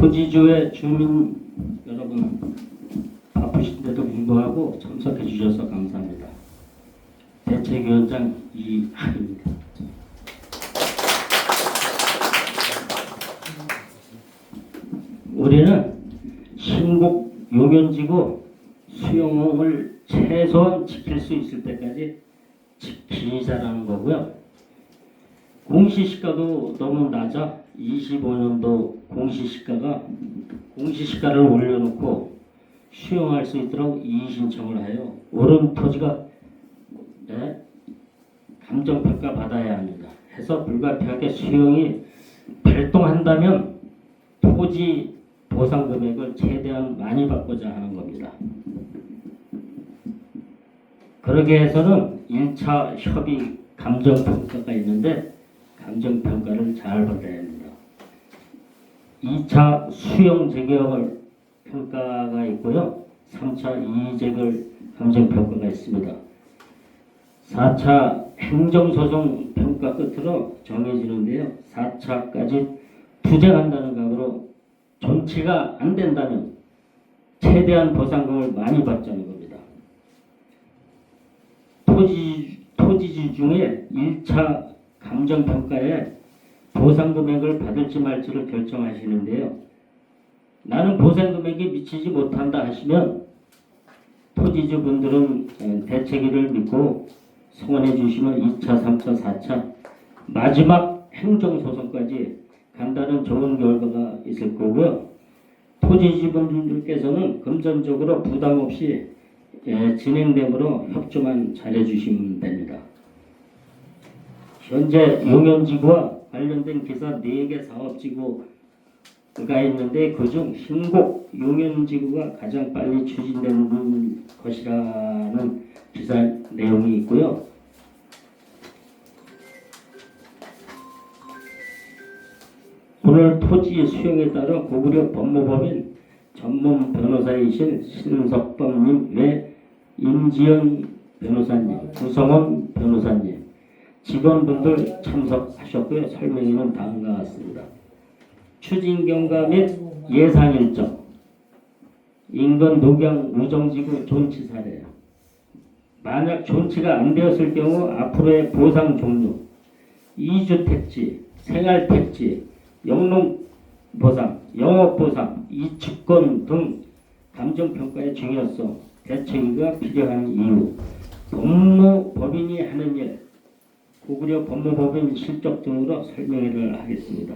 토지주의 주민 여러분, 바쁘신데도 불구하고 참석해 주셔서 감사합니다. 대책위원장 이하입니다. 우리는 신곡 용연지구 수용을 최소한 지킬 수 있을 때까지 지키자라는 거고요. 공시시가도 너무 낮아 25년도 공시시가를 올려놓고 수용할 수 있도록 이의신청을 하여 오른 토지가 감정평가 받아야 합니다. 해서 불가피하게 수용이 발동한다면 토지 보상 금액을 최대한 많이 받고자 하는 겁니다. 그러기 위해서는 1차 협의 감정평가가 있는데 감정평가를 잘 받아야 합니다. 2차 수용 재개발 평가가 있고요. 3차 이의제결 감정평가가 있습니다. 4차 행정소송 평가 끝으로 정해지는데요. 4차까지 투쟁한다는 각오로 존치가 안 된다면 최대한 보상금을 많이 받자는 겁니다. 토지주 중에 1차 감정평가에 보상금액을 받을지 말지를 결정하시는데요. 나는 보상금액이 미치지 못한다 하시면 토지주분들은 대책위를 믿고 성원해 주시면 2차, 3차, 4차 마지막 행정소송까지 간다는 좋은 결과가 있을 거고요. 토지주분들께서는 금전적으로 부담 없이 진행되므로 협조만 잘해 주시면 됩니다. 현재 용연지구와 관련된 기사 4개 사업지구가 있는데 그중 신곡 용연지구가 가장 빨리 추진되는 것이라는 기사 내용이 있고요. 오늘 토지 수용에 따라 고구려 법무법인 전문 변호사이신 신석범님 외 임지연 변호사님, 구성원 변호사님, 직원분들 참석하셨고요. 설명에는 다음과 같습니다. 추진 경과 및 예상 일정, 인근 녹양 우정지구 존치 사례, 만약 존치가 안 되었을 경우 앞으로의 보상 종류, 2주택지, 생활택지, 영농보상, 영업보상, 이주권 등 감정평가의 중요성, 대책위가 필요한 이유, 법무법인이 하는 일, 고구려 법무법인 실적 등으로 설명을 하겠습니다.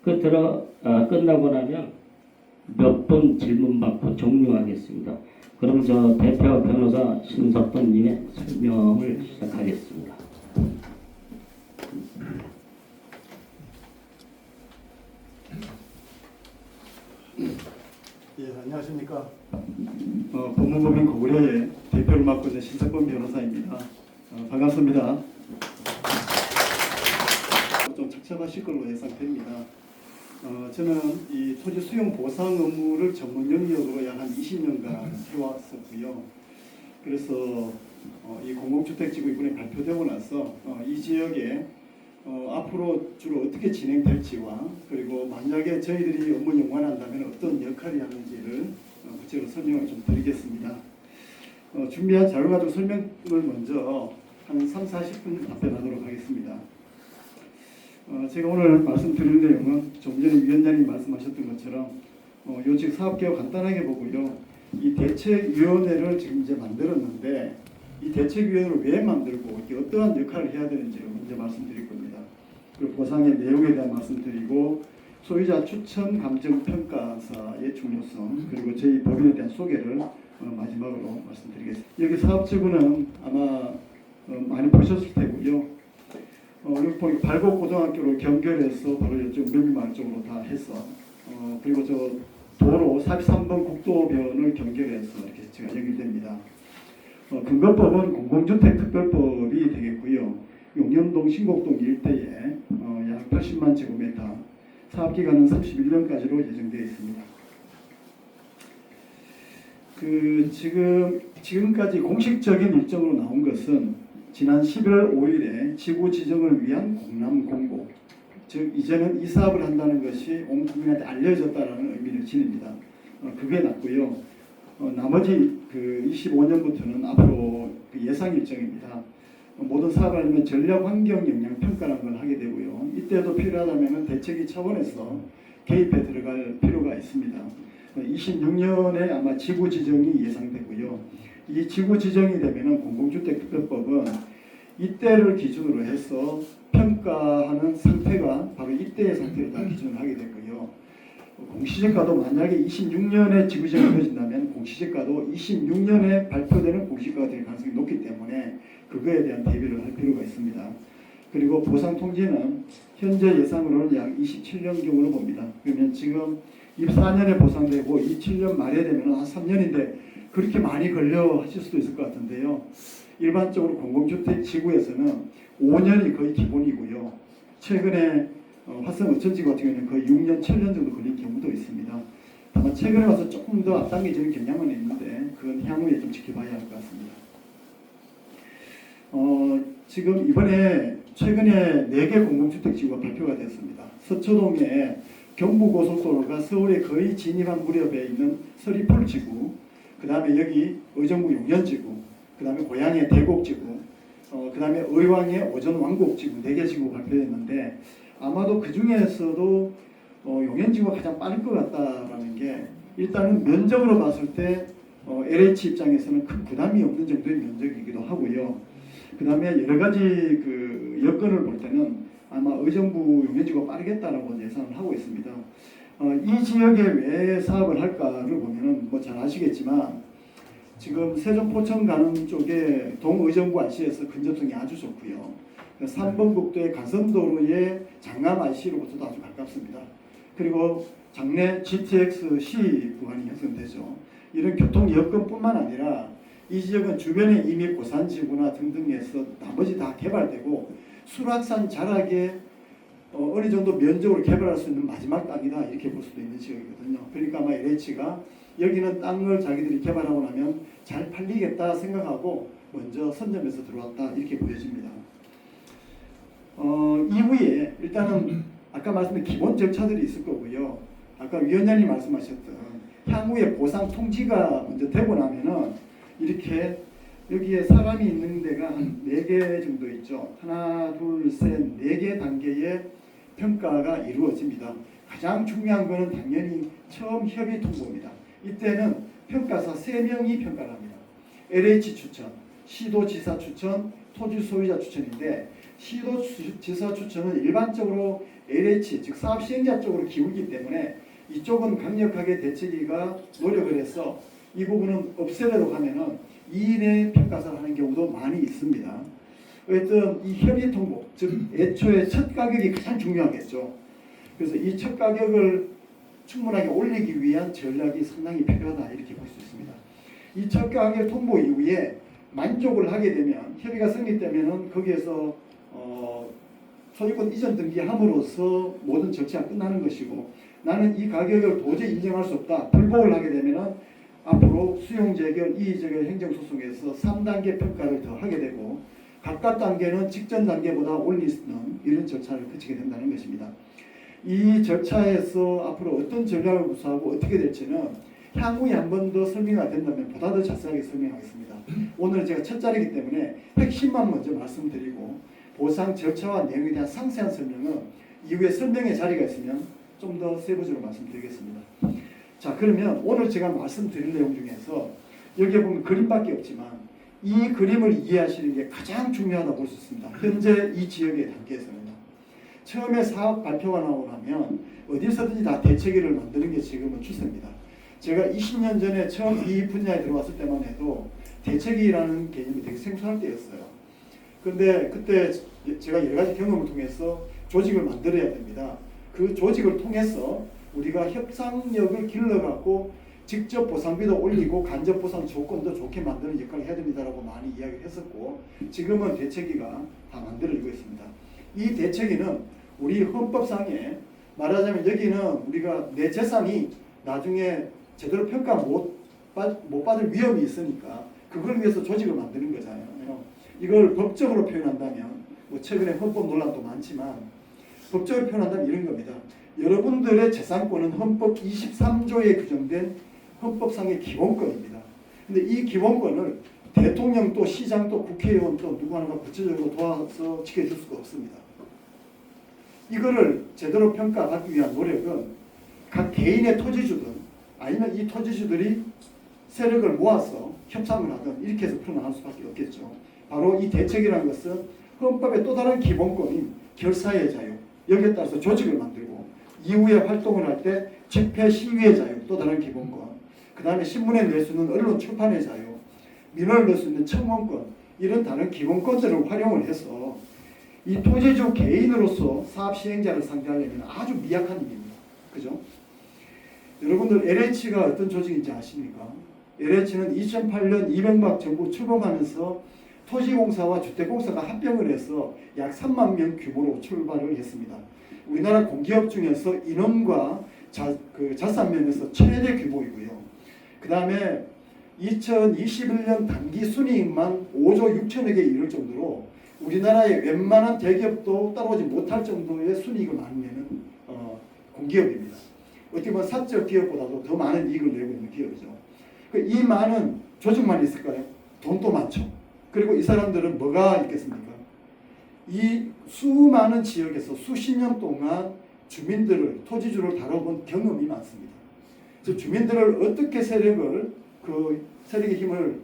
끝나고 나면 몇 분 질문 받고 종료하겠습니다. 그럼 저 대표 변호사 신석범님의 설명을 시작하겠습니다. 예, 안녕하십니까. 법무법인 고구려의 대표를 맡고 있는 신석범 변호사입니다. 반갑습니다. 좀 착잡하실 걸로 예상됩니다. 저는 이 토지 수용 보상 업무를 전문 영역으로 약 한 20년간 해왔었고요. 그래서 이 공공주택지구 이번에 발표되고 나서 이 지역에 앞으로 주로 어떻게 진행될지와 그리고 만약에 저희들이 업무 연관한다면 어떤 역할이 하는지를 구체적으로 설명을 좀 드리겠습니다. 준비한 자료 가지고 설명을 먼저 한 3, 40분 답변하도록 하겠습니다. 제가 오늘 말씀드릴 내용은 좀 전에 위원장님이 말씀하셨던 것처럼 요직 사업계획 간단하게 보고요. 이 대책위원회를 지금 이제 만들었는데 이 대책위원회를 왜 만들고 이게 어떠한 역할을 해야 되는지를 먼저 말씀드릴 겁니다. 그리고 보상의 내용에 대한 말씀드리고 소유자 추천 감정평가사의 중요성 그리고 저희 법인에 대한 소개를 마지막으로 말씀드리겠습니다. 여기 사업지구는 아마 많이 보셨을 테고요. 여기 보니까 발곡고등학교를 경결해서 바로 이쪽 명미마을 쪽으로 다 해서 그리고 저 도로 43번 국도변을 경결해서 이렇게 제가 연결됩니다. 근거법은 공공주택특별법이 되겠고요. 용연동 신곡동 일대에 약 80만 제곱미터 사업기간은 31년까지로 예정되어 있습니다. 지금까지 공식적인 일정으로 나온 것은 지난 11월 5일에 지구 지정을 위한 공람 공고, 즉 이제는 이 사업을 한다는 것이 온 국민한테 알려졌다라는 의미를 지닙니다. 그게 났고요. 나머지 그 25년부터는 앞으로 그 예상 일정입니다. 모든 사업을 하려면 전략 환경 영향 평가라는 걸 하게 되고요. 이때도 필요하다면 대책위 차원에서 개입해 들어갈 필요가 있습니다. 26년에 아마 지구 지정이 예상되고요. 이 지구 지정이 되면은 공공주택특별법은 이때를 기준으로 해서 평가하는 상태가 바로 이때의 상태를 다 기준을 하게 되고요. 공시지가도 만약에 26년에 지구지정이 이루어진다면 공시지가도 26년에 발표되는 공시지가가 될 가능성이 높기 때문에 그거에 대한 대비를 할 필요가 있습니다. 그리고 보상 통지는 현재 예상으로는 약 27년경으로 봅니다. 그러면 지금 24년에 보상되고 27년 말에 되면 한 3년인데 그렇게 많이 걸려 하실 수도 있을 것 같은데요. 일반적으로 공공주택 지구에서는 5년이 거의 기본이고요. 최근에 화성 어천지구 같은 경우는 거의 6년, 7년 정도 걸린 경우도 있습니다. 다만 최근에 와서 조금 더 앞당겨지는 경향은 있는데 그건 향후에 좀 지켜봐야 할 것 같습니다. 지금 이번에 최근에 4개 공공주택지구가 발표가 됐습니다. 서초동에 경부고속도로가 서울에 거의 진입한 무렵에 있는 서리풀지구, 그 다음에 여기 의정부 용현지구, 그 다음에 고양의 대곡지구, 그 다음에 의왕의 오전왕곡지구 4개 지구 발표됐는데 아마도 그 중에서도 용현지구가 가장 빠를 것 같다라는 게 일단은 면적으로 봤을 때 LH 입장에서는 큰 부담이 없는 정도의 면적이기도 하고요. 그 다음에 여러 가지 그 여건을 볼 때는 아마 의정부 용현지구가 빠르겠다라고 예상을 하고 있습니다. 이 지역에 왜 사업을 할까를 보면은 뭐 잘 아시겠지만 지금 세종 포천 가는 쪽에 동의정부 IC에서 근접성이 아주 좋고요. 3번 국도의 가선도로의 장암 IC로부터도 아주 가깝습니다. 그리고 장내 GTX-C 구간이 형성되죠. 이런 교통 여건뿐만 아니라 이 지역은 주변에 이미 고산지구나 등등해서 나머지 다 개발되고 수락산 자락에 어느 정도 면적으로 개발할 수 있는 마지막 땅이다 이렇게 볼 수도 있는 지역이거든요. 그러니까 아마 LH가 여기는 땅을 자기들이 개발하고 나면 잘 팔리겠다 생각하고 먼저 선점해서 들어왔다 이렇게 보여집니다. 이후에 일단은 아까 말씀드린 기본 절차들이 있을 거고요. 아까 위원장님 말씀하셨던 향후에 보상 통지가 먼저 되고 나면은 이렇게 여기에 사람이 있는 데가 한 4개 정도 있죠. 하나, 둘, 셋, 4개 단계의 평가가 이루어집니다. 가장 중요한 것은 당연히 처음 협의 통보입니다. 이때는 평가사 3명이 평가를 합니다. LH 추천, 시도지사 추천, 토지 소유자 추천인데 시도지사 추천은 일반적으로 LH 즉 사업 시행자 쪽으로 기울기 때문에 이쪽은 강력하게 대책위가 노력을 해서 이 부분은 없애려고 하면은 2인의 평가사를 하는 경우도 많이 있습니다. 어쨌든 이 협의 통보, 즉 애초에 첫 가격이 가장 중요하겠죠. 그래서 이 첫 가격을 충분하게 올리기 위한 전략이 상당히 필요하다 이렇게 볼 수 있습니다. 이 첫 가격 통보 이후에 만족을 하게 되면 협의가 성립되면은 거기에서 소유권 이전 등기함으로써 모든 절차가 끝나는 것이고 나는 이 가격을 도저히 인정할 수 없다 불복을 하게 되면은 앞으로 수용재결, 이의재결 행정소송에서 3단계 평가를 더 하게 되고 각각 단계는 직전 단계보다 올리는 이런 절차를 거치게 된다는 것입니다. 이 절차에서 앞으로 어떤 전략을 구사하고 어떻게 될지는 향후에 한 번 더 설명이 된다면 보다 더 자세하게 설명하겠습니다. 오늘 제가 첫 자리이기 때문에 핵심만 먼저 말씀드리고 보상 절차와 내용에 대한 상세한 설명은 이후에 설명의 자리가 있으면 좀 더 세부적으로 말씀드리겠습니다. 자, 그러면 오늘 제가 말씀드릴 내용 중에서 여기에 보면 그림밖에 없지만 이 그림을 이해하시는 게 가장 중요하다고 볼 수 있습니다. 현재 이 지역의 단계에서는요. 처음에 사업 발표가 나오고 나면 어디서든지 다 대책위를 만드는 게 지금은 추세입니다. 제가 20년 전에 처음 이 분야에 들어왔을 때만 해도 대책위라는 개념이 되게 생소할 때였어요. 그런데 그때 제가 여러 가지 경험을 통해서 조직을 만들어야 됩니다. 그 조직을 통해서 우리가 협상력을 길러갖고 직접 보상비도 올리고 간접 보상 조건도 좋게 만드는 역할을 해야 됩니다라고 많이 이야기를 했었고 지금은 대책위가 다 만들어지고 있습니다. 이 대책위는 우리 헌법상에 말하자면 여기는 우리가 내 재산이 나중에 제대로 평가 못 받을 위험이 있으니까 그걸 위해서 조직을 만드는 거잖아요. 이걸 법적으로 표현한다면 뭐 최근에 헌법 논란도 많지만 법적으로 표현한다면 이런 겁니다. 여러분들의 재산권은 헌법 23조에 규정된 헌법상의 기본권입니다. 근데 이 기본권을 대통령도 시장도 국회의원도 누구 하나가 구체적으로 도와서 지켜줄 수가 없습니다. 이거를 제대로 평가하기 위한 노력은 각 개인의 토지주든 아니면 이 토지주들이 세력을 모아서 협상을 하든 이렇게 해서 풀어나갈 수밖에 없겠죠. 바로 이 대책이라는 것은 헌법의 또 다른 기본권인 결사의 자유, 여기에 따라서 조직을 만들고 이후에 활동을 할 때 집회 시위의 자유, 또 다른 기본권, 그 다음에 신문에 낼 수 있는 언론 출판의 자유, 민원을 넣을 수 있는 청원권, 이런 다른 기본권들을 활용을 해서 이 토지주 개인으로서 사업 시행자를 상대하려면 아주 미약한 일입니다. 그죠? 여러분들 LH가 어떤 조직인지 아십니까? LH는 2008년 이명박 정부 출범하면서 토지공사와 주택공사가 합병을 해서 약 3만 명 규모로 출발을 했습니다. 우리나라 공기업 중에서 인원과 자산 면에서 최대 규모이고요. 그 다음에 2021년 단기 순이익만 5조 6천억에 이를 정도로 우리나라의 웬만한 대기업도 따라오지 못할 정도의 순이익을 많이 내는 공기업입니다. 어떻게 보면 사적 기업보다도 더 많은 이익을 내고 있는 기업이죠. 이 많은 조직만 있을까요? 돈도 많죠. 그리고 이 사람들은 뭐가 있겠습니까? 이 수많은 지역에서 수십 년 동안 주민들을, 토지주를 다뤄본 경험이 많습니다. 그래서 주민들을 어떻게 세력의 힘을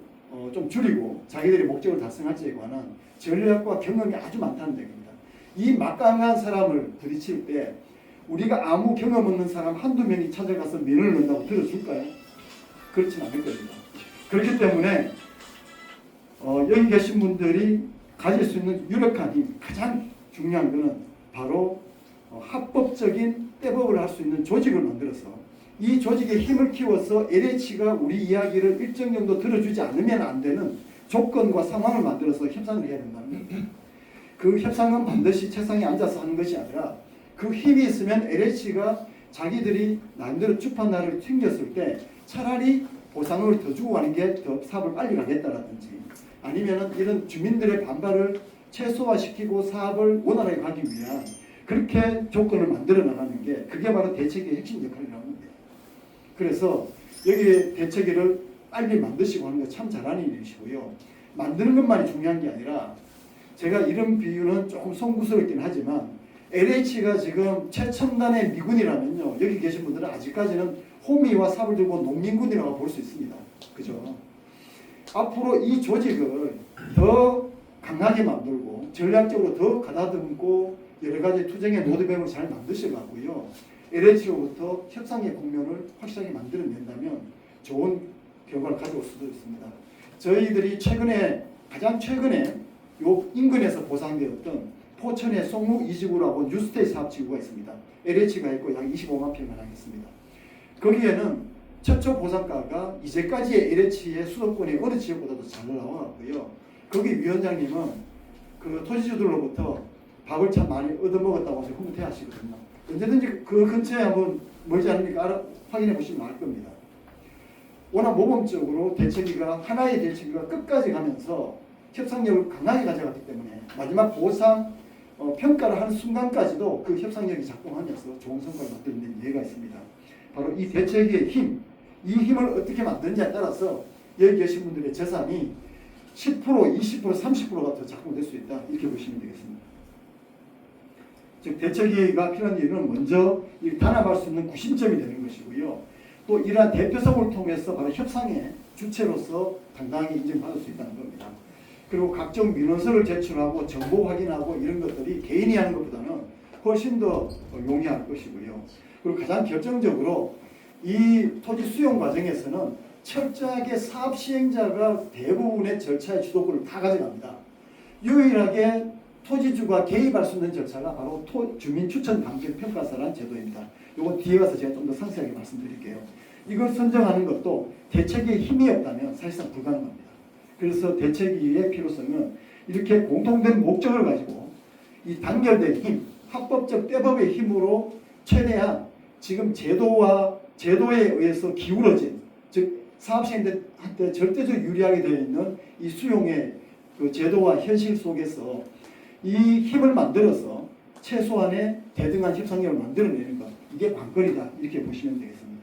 좀 줄이고 자기들의 목적을 달성할지에 관한 전략과 경험이 아주 많다는 얘기입니다. 이 막강한 사람을 부딪힐 때 우리가 아무 경험 없는 사람 한두 명이 찾아가서 민원을 넣는다고 들어줄까요? 그렇지는 않을 겁니다. 그렇기 때문에 여기 계신 분들이 가질 수 있는 유력한 힘, 가장 중요한 것은 바로 합법적인 떼법을 할 수 있는 조직을 만들어서 이 조직의 힘을 키워서 LH가 우리 이야기를 일정 정도 들어주지 않으면 안 되는 조건과 상황을 만들어서 협상을 해야 된다는 겁니다. 그 협상은 반드시 책상에 앉아서 하는 것이 아니라 그 힘이 있으면 LH가 자기들이 나름대로 주판날을 튕겼을 때 차라리 보상을 더 주고 가는 게 더 사업을 빨리 가겠다라든지 아니면은 이런 주민들의 반발을 최소화시키고 사업을 원활하게 가기 위한 그렇게 조건을 만들어 나가는 게 그게 바로 대책의 핵심 역할이라고 합니다. 그래서 여기 대책을 빨리 만드시고 하는 거 참 잘하는 일이시고요. 만드는 것만이 중요한 게 아니라 제가 이런 비유는 조금 송구스럽긴 하지만 LH가 지금 최첨단의 미군이라면요. 여기 계신 분들은 아직까지는 호미와 삽을 들고 농민군이라고 볼 수 있습니다. 그죠? 앞으로 이 조직을 더 강하게 만들고 전략적으로 더 가다듬고 여러 가지 투쟁의 로드맵을 잘 만드셔가고요. LH로부터 협상의 국면을 확실하게 만들어낸다면 좋은 결과를 가져올 수도 있습니다. 저희들이 가장 최근에 요 인근에서 보상되었던 포천의 송무 2지구라고 뉴스테이 사업지구가 있습니다. LH가 있고 약 25만 평을 하겠습니다. 거기에는 최초 보상가가 이제까지의 LH의 수도권의 어느 지역보다도 잘 나와갔고요. 거기 위원장님은 그 토지주들로부터 밥을 참 많이 얻어먹었다고 해서 흐뭇해하시거든요. 언제든지 그 근처에 한번 멀지 않으니까 확인해 보시면 알 겁니다. 워낙 모범적으로 하나의 대책위가 끝까지 가면서 협상력을 강하게 가져갔기 때문에 마지막 보상 평가를 하는 순간까지도 그 협상력이 작동하면서 좋은 성과를 만드는 데 이해가 있습니다. 바로 이 대책의 힘, 이 힘을 어떻게 만드느냐에 따라서 여기 계신 분들의 재산이 10%, 20%, 30%가 더 작동될 수 있다. 이렇게 보시면 되겠습니다. 즉 대책위가 필요한 이유는 먼저 단합할 수 있는 구심점이 되는 것이고요. 또 이러한 대표성을 통해서 바로 협상의 주체로서 당당하게 인정받을 수 있다는 겁니다. 그리고 각종 민원서를 제출하고 정보 확인하고 이런 것들이 개인이 하는 것보다는 훨씬 더 용이할 것이고요. 그리고 가장 결정적으로 이 토지 수용 과정에서는 철저하게 사업 시행자가 대부분의 절차의 주도권을 다 가져갑니다. 유일하게 토지주가 개입할 수 있는 절차가 바로 주민 추천 감정 평가사라는 제도입니다. 이건 뒤에 가서 제가 좀 더 상세하게 말씀드릴게요. 이걸 선정하는 것도 대책의 힘이 없다면 사실상 불가능합니다. 그래서 대책위의 필요성은 이렇게 공통된 목적을 가지고 이 단결된 힘, 합법적 떼법의 힘으로 최대한 지금 제도에 의해서 기울어진, 즉 사업시행한테 절대적 유리하게 되어 있는 이 수용의 그 제도와 현실 속에서 이 힘을 만들어서 최소한의 대등한 협상력을 만들어내는 것, 이게 관건이다 이렇게 보시면 되겠습니다.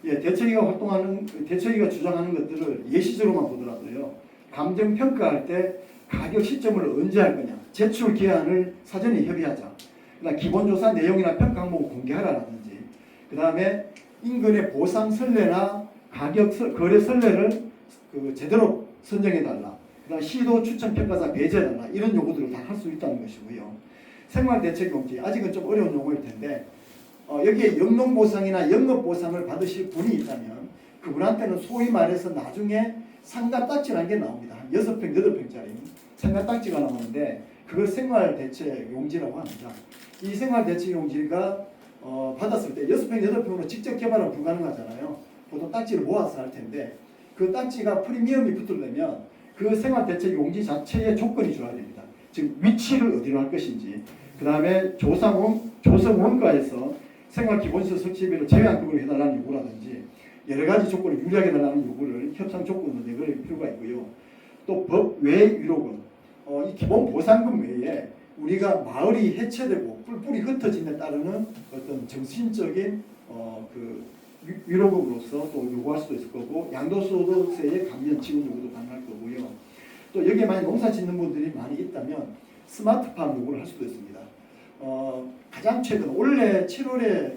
예, 대처기가 주장하는 것들을 예시적으로만 보더라도요. 감정 평가할 때 가격 시점을 언제 할 거냐, 제출 기한을 사전에 협의하자. 그다음 기본조사 내용이나 평가 항목을 공개하라라든지, 그 다음에 인근의 보상 선례나 거래 선례를 제대로 선정해달라. 그다음 시도 추천 평가사 배제해달라. 이런 요구들을 다 할 수 있다는 것이고요. 생활대책용지, 아직은 좀 어려운 용어일 텐데 여기에 영농보상이나 영업보상을 받으실 분이 있다면 그분한테는 소위 말해서 나중에 상가딱지라는 게 나옵니다. 한 6평, 8평짜리 상가딱지가 나오는데 그걸 생활대책용지라고 합니다. 이 생활대책용지가 받았을 때 6평, 8평으로 직접 개발은 불가능하잖아요. 보통 딱지를 모아서 할 텐데 그 딱지가 프리미엄이 붙으려면 그 생활대책용지 자체의 조건이 줘야 됩니다. 즉 위치를 어디로 할 것인지, 그 다음에 조성원가에서 생활기본시설 설치비를 제외한급으로 해달라는 요구라든지 여러 가지 조건을 유리하게 해달라는 요구를 협상 조건으로 내걸 필요가 있고요. 또 법 외 위로금, 이 기본 보상금 외에 우리가 마을이 해체되고 뿔뿔이 흩어짐에 따르는 어떤 정신적인 위로금으로서 또 요구할 수도 있을 거고, 양도소득세의 감면 지급 요구도 가능할 거고요. 또 여기에 만약 농사 짓는 분들이 많이 있다면 스마트팜 요구를 할 수도 있습니다. 가장 최근 올해 7월에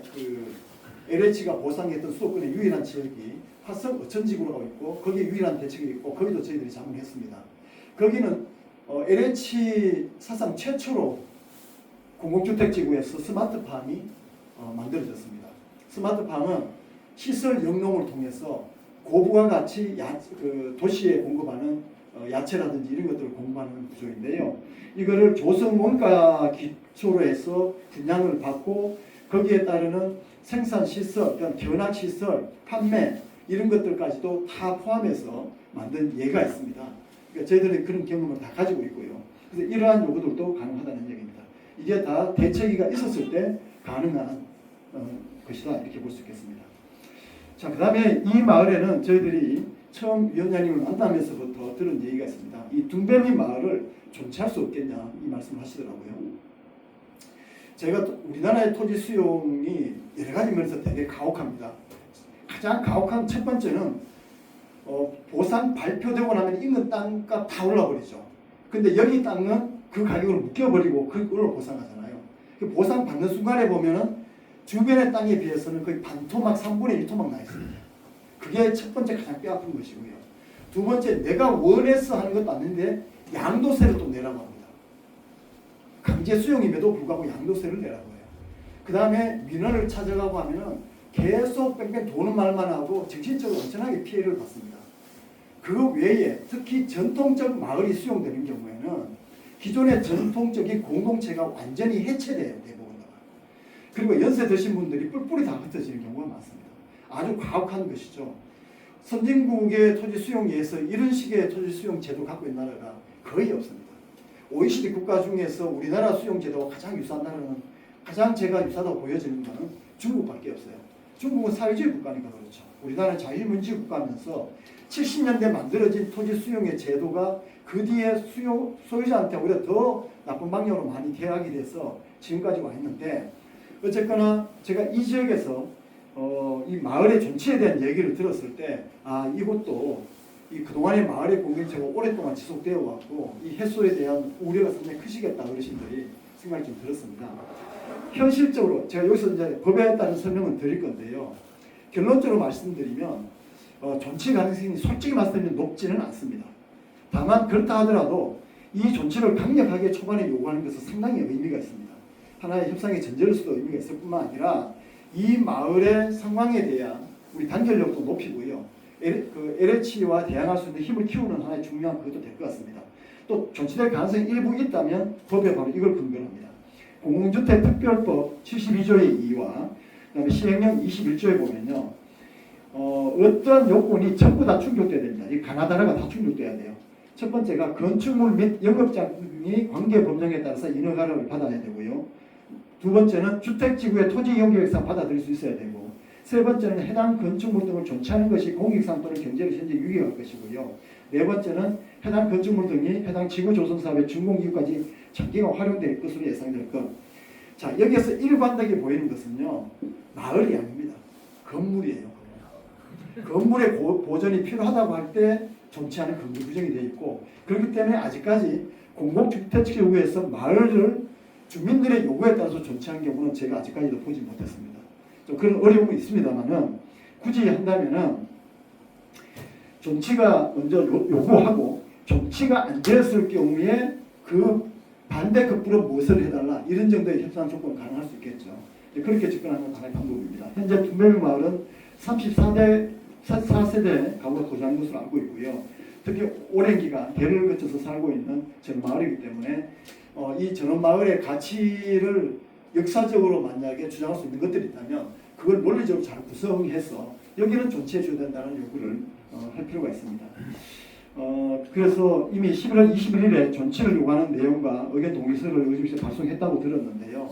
LH가 보상했던 수도권의 유일한 지역이 화성 어천지구로 가고 있고 거기에 유일한 대책이 있고 거기도 저희들이 자문했습니다. 거기는 LH 사상 최초로 공공주택지구에서 스마트팜이 만들어졌습니다. 스마트팜은 시설 영농을 통해서 고부가 가치 도시에 공급하는 야채라든지 이런 것들을 공급하는 구조인데요. 이거를 조성원가 기초로 해서 분양을 받고 거기에 따르는 생산시설, 견학시설, 판매 이런 것들까지도 다 포함해서 만든 예가 있습니다. 그러니까 저희들은 그런 경험을 다 가지고 있고요. 그래서 이러한 요구들도 가능하다는 얘기입니다. 이게 다 대책위가 있었을 때 가능한 것이다 이렇게 볼 수 있겠습니다. 자, 그 다음에 이 마을에는 저희들이 처음 위원장님을 만나면서부터 들은 얘기가 있습니다. 이 둥뱀이 마을을 존치할 수 없겠냐 이 말씀을 하시더라고요. 제가 우리나라의 토지 수용이 여러 가지 면에서 되게 가혹합니다. 가장 가혹한 첫 번째는 보상 발표되고 나면 인근 땅값 다 올라버리죠. 근데 여기 땅은 그 가격을 묶여버리고 그걸로 보상하잖아요. 그 보상 받는 순간에 보면은 주변의 땅에 비해서는 거의 반토막 3분의 1토막 나 있습니다. 그게 첫 번째 가장 뼈아픈 것이고요. 두 번째, 내가 원해서 하는 것도 아닌데 양도세를 또 내라고 합니다. 강제 수용임에도 불구하고 양도세를 내라고 해요. 그 다음에 민원을 찾아가고 하면은 계속 뺑뺑 도는 말만 하고 정신적으로 엄청나게 피해를 받습니다. 그 외에 특히 전통적 마을이 수용되는 경우에는 기존의 전통적인 공동체가 완전히 해체돼요. 대부분. 그리고 연세 드신 분들이 뿔뿔이 다 흩어지는 경우가 많습니다. 아주 가혹한 것이죠. 선진국의 토지 수용에서 이런 식의 토지 수용 제도 갖고 있는 나라가 거의 없습니다. OECD 국가 중에서 우리나라 수용 제도와 가장 유사한 나라는, 가장 제가 유사하다고 보여지는 것은 중국밖에 없어요. 중국은 사회주의 국가니까 그렇죠. 우리나라는 자유민주주의 국가면서 70년대 만들어진 토지 수용의 제도가 그 뒤에 소유자한테 오히려 더 나쁜 방향으로 많이 개혁이 돼서 지금까지 와 있는데, 어쨌거나 제가 이 지역에서 이 마을의 존치에 대한 얘기를 들었을 때, 이것도 그동안의 마을의 공동체가 오랫동안 지속되어 왔고 이 해소에 대한 우려가 상당히 크시겠다 어르신들이 생각이 좀 들었습니다. 현실적으로 제가 여기서 이제 법에 따른 설명을 드릴 건데요. 결론적으로 말씀드리면 존치 가능성이 솔직히 말씀드리면 높지는 않습니다. 다만 그렇다 하더라도 이 존치를 강력하게 초반에 요구하는 것은 상당히 의미가 있습니다. 하나의 협상의 전제로서도 의미가 있을 뿐만 아니라 이 마을의 상황에 대한 우리 단결력도 높이고요. LH와 대항할 수 있는 힘을 키우는 하나의 중요한 그것도 될 것 같습니다. 또 존치될 가능성이 일부 있다면 법에 바로 이걸 근거합니다. 공공주택특별법 72조의 2와 그다음에 시행령 21조에 보면요. 어떤 요건이 전부 다 충족돼야 됩니다. 이 가나다라가 다 충족돼야 돼요. 첫 번째가 건축물 및 영업장이 관계 법령에 따라서 인허가를 받아야 되고요. 두 번째는 주택지구의 토지 이용계획상 받아들일 수 있어야 되고, 세 번째는 해당 건축물 등을 존치하는 것이 공익상 또는 경제를 현재 유익할 것이고요. 네 번째는 해당 건축물 등이 해당 지구조성사업의 준공기구까지 장기가 활용될 것으로 예상될 것. 자, 여기에서 일관되게 보이는 것은요, 마을이 아닙니다. 건물이에요. 건물의 보존이 필요하다고 할 때 존치하는 근거 규정이 되어 있고, 그렇기 때문에 아직까지 공공주택지구에서 마을을 주민들의 요구에 따라서 존치하는 경우는 제가 아직까지도 보지 못했습니다. 좀 그런 어려움은 있습니다만은 굳이 한다면은 존치가 먼저 요구하고 존치가 안 되었을 경우에 그 반대 급부로 무엇을 해달라 이런 정도의 협상 조건 가능할 수 있겠죠. 그렇게 접근하는 하나의 방법입니다. 현재 둔배명 마을은 34세대 가구가 거주하는 것으로 알고 있고요. 특히 오랜 기간 대를 거쳐서 살고 있는 전마을이기 때문에 이 전원마을의 가치를 역사적으로 만약에 주장할 수 있는 것들이 있다면 그걸 논리적으로 잘 구성해서 여기는 존치해 줘야 된다는 요구를 할 필요가 있습니다. 그래서 이미 11월 21일에 존치를 요구하는 내용과 의견 동의서를 의심실에 발송했다고 들었는데요.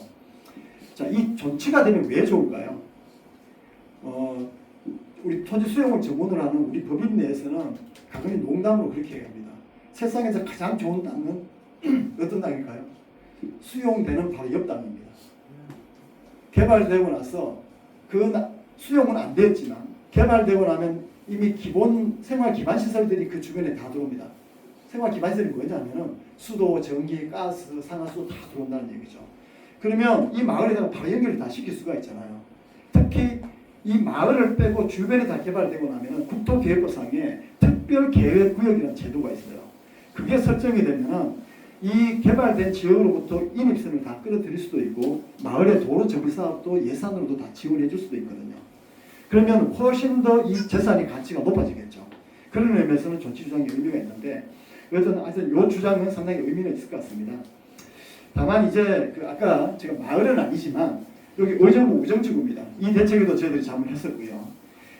자, 이 존치가 되면 왜 좋을까요? 우리 토지 수용을 전문으로 하는 우리 법인 내에서는 가끔씩 농담으로 그렇게 얘기합니다. 세상에서 가장 좋은 땅은 어떤 땅일까요? 수용되는 바로 옆 땅입니다. 개발되고 나서 그 수용은 안 됐지만 개발되고 나면 이미 기본 생활 기반 시설들이 그 주변에 다 들어옵니다. 생활 기반 시설이 뭐냐면은 수도, 전기, 가스, 상하수 다 들어온다는 얘기죠. 그러면 이 마을에다가 바로 연결을 다 시킬 수가 있잖아요. 특히 이 마을을 빼고 주변에 다 개발되고 나면은 국토계획법상에 특별계획구역이라는 제도가 있어요. 그게 설정이 되면은 이 개발된 지역으로부터 인입선을 다 끌어들일 수도 있고 마을의 도로 정비 사업도 예산으로도 다 지원해 줄 수도 있거든요. 그러면 훨씬 더 이 재산의 가치가 높아지겠죠. 그런 의미에서는 존치 주장의 의미가 있는데 여튼 이 주장은 상당히 의미는 있을 것 같습니다. 다만 이제 아까 제가 마을은 아니지만 여기 의정부 우정지구입니다. 이 대책에도 저희들이 자문했었고요.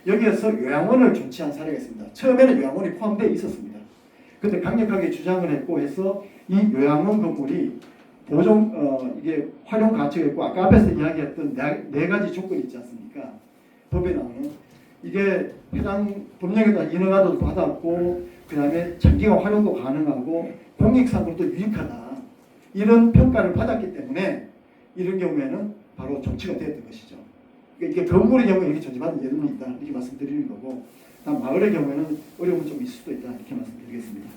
여기에서 요양원을 존치한 사례가 있습니다. 처음에는 요양원이 포함되어 있었습니다. 근데 강력하게 주장을 했고 해서 이 요양원 건물이 이게 활용 가치가 있고 아까 앞에서 이야기했던 네 가지 조건이 있지 않습니까? 법에 나오는 이게 해당 법령에다 인허가도 받았고 그 다음에 장기간 활용도 가능하고 공익상으로도 유익하다 이런 평가를 받았기 때문에 이런 경우에는 바로 정치가 되었던 것이죠. 그러니까 이게 건물의 경우에 이렇게 존재받는 예능이 있다 이렇게 말씀드리는 거고 마을의 경우에는 어려움은 좀 있을 수도 있다 이렇게 말씀드리겠습니다.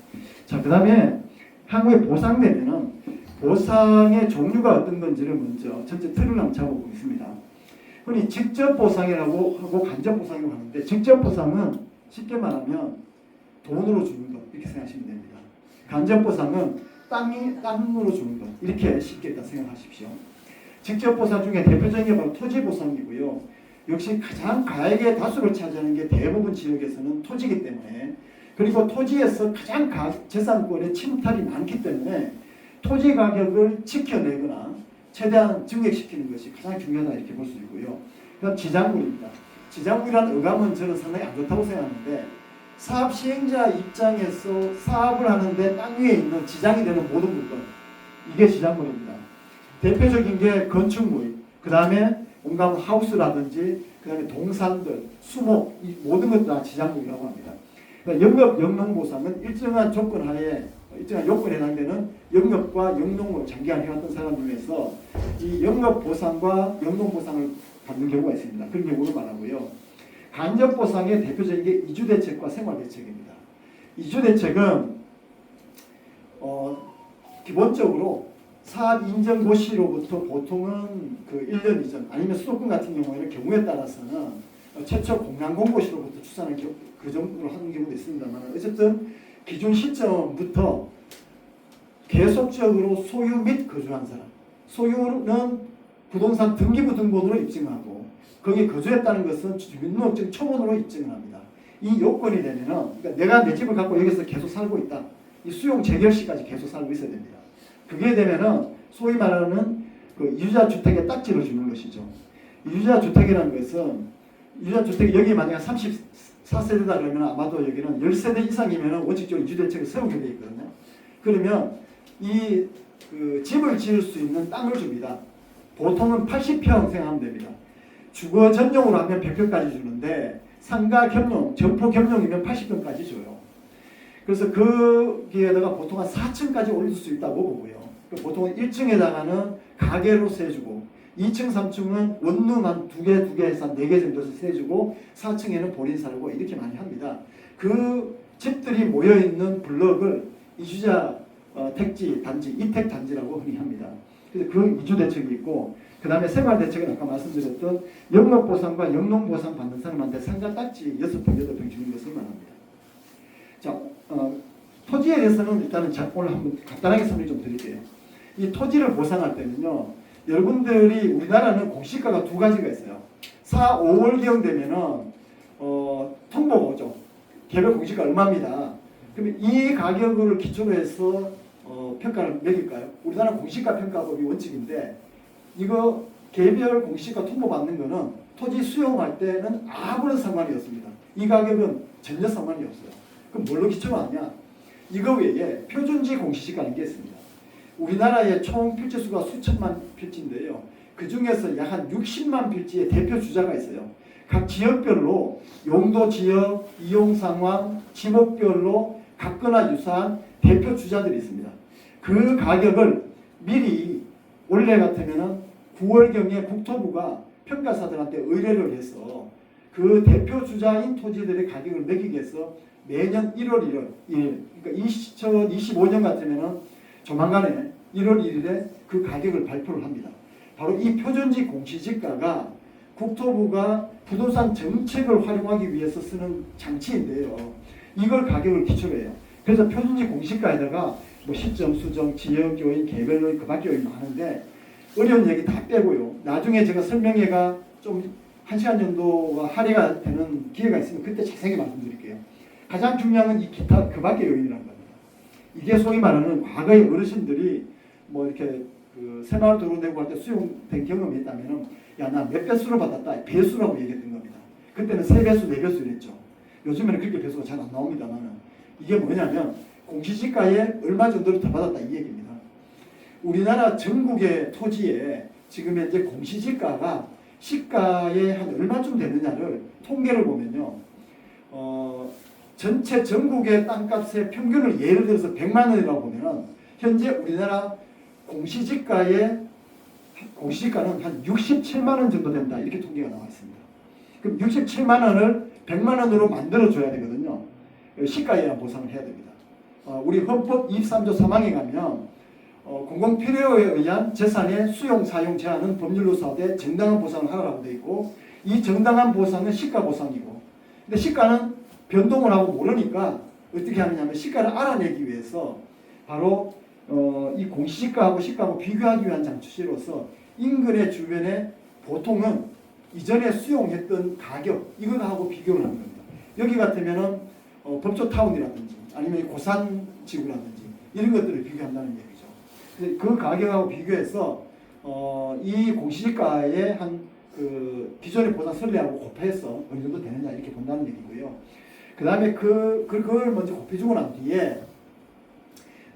자, 그 다음에 향후에 보상되면은 보상의 종류가 어떤 건지를 먼저 전체 틀을 한번 잡아보겠습니다. 흔히 직접 보상이라고 하고 간접 보상이라고 하는데 직접 보상은 쉽게 말하면 돈으로 주는 것 이렇게 생각하시면 됩니다. 간접 보상은 땅으로 주는 것 이렇게 쉽게 일단 생각하십시오. 직접 보상 중에 대표적인 게 바로 토지 보상이고요. 역시 가장 가액의 다수를 차지하는 게 대부분 지역에서는 토지이기 때문에 그리고 토지에서 가장 재산권의 침탈이 많기 때문에 토지 가격을 지켜내거나 최대한 증액시키는 것이 가장 중요하다 이렇게 볼 수 있고요. 그다음 지장물입니다. 지장물이라는 어감은 저는 상당히 안 좋다고 생각하는데 사업 시행자 입장에서 사업을 하는데 땅 위에 있는 지장이 되는 모든 물건 이게 지장물입니다. 대표적인 게 건축물, 그 다음에 온갖 하우스라든지 그 다음에 동산들, 수목 이 모든 것 다 지장물이라고 합니다. 그러니까 영업 영농보상은 일정한 조건 하에 일정한 요건에 해당되는 영업과 영농을 장기간 해왔던 사람 중에서 이 영업보상과 영농보상을 받는 경우가 있습니다. 그런 경우를 말하고요. 간접보상의 대표적인 게 이주대책과 생활대책입니다. 이주대책은 기본적으로 사업 인정 고시로부터 보통은 그 1년 이전 아니면 수도권 같은 경우에는 경우에 따라서는 최초 공량 공고시로부터 추산을 그 정도로 하는 경우도 있습니다만 어쨌든 기준 시점부터 계속적으로 소유 및 거주한 사람 소유는 부동산 등기부등본으로 입증하고 거기에 거주했다는 것은 주민등록증 초본으로 입증을 합니다. 이 요건이 되면은 그러니까 내가 내 집을 갖고 여기서 계속 살고 있다. 이 수용 재결 시까지 계속 살고 있어야 됩니다. 그게 되면은 소위 말하는 그 이주자 주택에 딱지를 주는 것이죠. 이주자 주택이라는 것은 이주자 주택이 여기 만약에 34세대다 그러면 아마도 여기는 10세대 이상이면 원칙적으로 이주대책을 세우게 되어 있거든요. 그러면 이 그 집을 지을 수 있는 땅을 줍니다. 보통은 80평 생각하면 됩니다. 주거 전용으로 하면 100평까지 주는데 상가 겸용, 점포 겸용이면 80평까지 줘요. 그래서 거기에다가 보통 한 4층까지 올릴 수 있다고 보고요. 보통 1층에다가는 가게로 세주고 2층, 3층은 원룸 한 2개 해서 한 4개 정도에서 세주고 4층에는 본인 살고 이렇게 많이 합니다. 그 집들이 모여있는 블럭을 이주자 택지 단지, 이택 단지라고 흔히 합니다. 그래서 그 이주 대책이 있고 그 다음에 생활 대책은 아까 말씀드렸던 영업보상과 영농보상 받는 사람한테 상가 딱지 6평, 8평 주는 것을 말합니다. 자, 토지에 대해서는 일단은 오늘 한번 간단하게 설명 좀 드릴게요. 이 토지를 보상할 때는요, 여러분들이 우리나라는 공시가가 두 가지가 있어요. 4, 5월경 되면은 통보가 오죠. 개별 공시가 얼마입니다. 그러면 이 가격을 기초로 해서 평가를 매길까요? 우리나라 공시가 평가법이 원칙인데 이거 개별 공시가 통보받는 거는 토지 수용할 때는 아무런 상관이 없습니다. 이 가격은 전혀 상관이 없어요. 그럼 뭘로 기초로 하냐? 이거 외에 표준지 공시지가라는 게 있습니다. 우리나라의 총 필지수가 수천만 필지인데요. 그 중에서 약 한 60만 필지의 대표 주자가 있어요. 각 지역별로 용도 지역, 이용 상황, 지목별로 같거나 유사한 대표 주자들이 있습니다. 그 가격을 미리 원래 같으면은 9월경에 국토부가 평가사들한테 의뢰를 해서 그 대표 주자인 토지들의 가격을 매기기 위해서 매년 1월 1일, 그러니까 2025년 같으면은 조만간에 1월 1일에 그 가격을 발표를 합니다. 바로 이 표준지 공시지가가 국토부가 부동산 정책을 활용하기 위해서 쓰는 장치인데요. 이걸 가격을 기초로 해요. 그래서 표준지 공시가에다가 뭐 시점, 수정, 지역 요인, 개별 요인, 그 밖에 요인 많은데 어려운 얘기 다 빼고요. 나중에 제가 설명회가 좀 1시간 정도가 할애가 되는 기회가 있으면 그때 자세하게 말씀드릴게요. 가장 중요한 건 이 기타 그 밖의 요인이라는 겁니다. 이게 소위 말하는 과거의 어르신들이 뭐 이렇게 그 새마을 도로 내고 할 때 수용된 경험이 있다면은 야, 나 몇 배수를 받았다. 배수라고 얘기했던 겁니다. 그때는 3배수, 4배수 이랬죠. 요즘에는 그렇게 배수가 잘 안 나옵니다만은 이게 뭐냐면 공시지가에 얼마 정도를 더 받았다 이 얘기입니다. 우리나라 전국의 토지에 지금 현재 공시지가가 시가에 한 얼마쯤 되느냐를 통계를 보면요. 전체 전국의 땅값의 평균을 예를 들어서 100만 원이라고 보면은 현재 우리나라 공시지가는 한 67만 원 정도 된다. 이렇게 통계가 나와 있습니다. 그럼 67만 원을 100만 원으로 만들어 줘야 되거든요. 시가에 대한 보상을 해야 됩니다. 우리 헌법 23조 3항에 가면 공공필요에 의한 재산의 수용 사용 제한은 법률로 사되 정당한 보상을 하라고 되어 있고 이 정당한 보상은 시가 보상이고 근데 시가는 변동을 하고 모르니까 어떻게 하느냐면 시가를 알아내기 위해서 바로 이 공시지가하고 시가하고 비교하기 위한 장치로서 인근의 주변에 보통은 이전에 수용했던 가격 이거하고 비교를 하는 겁니다. 여기 같으면은 법조타운이라든지 아니면 고산지구라든지 이런 것들을 비교한다는 얘기죠. 그 가격하고 비교해서 이 공시지가의 한 그 기존의 보상 선례하고 곱해서 어느 정도 되느냐 이렇게 본다는 얘기고요. 그 다음에 그걸 먼저 곱해주고 난 뒤에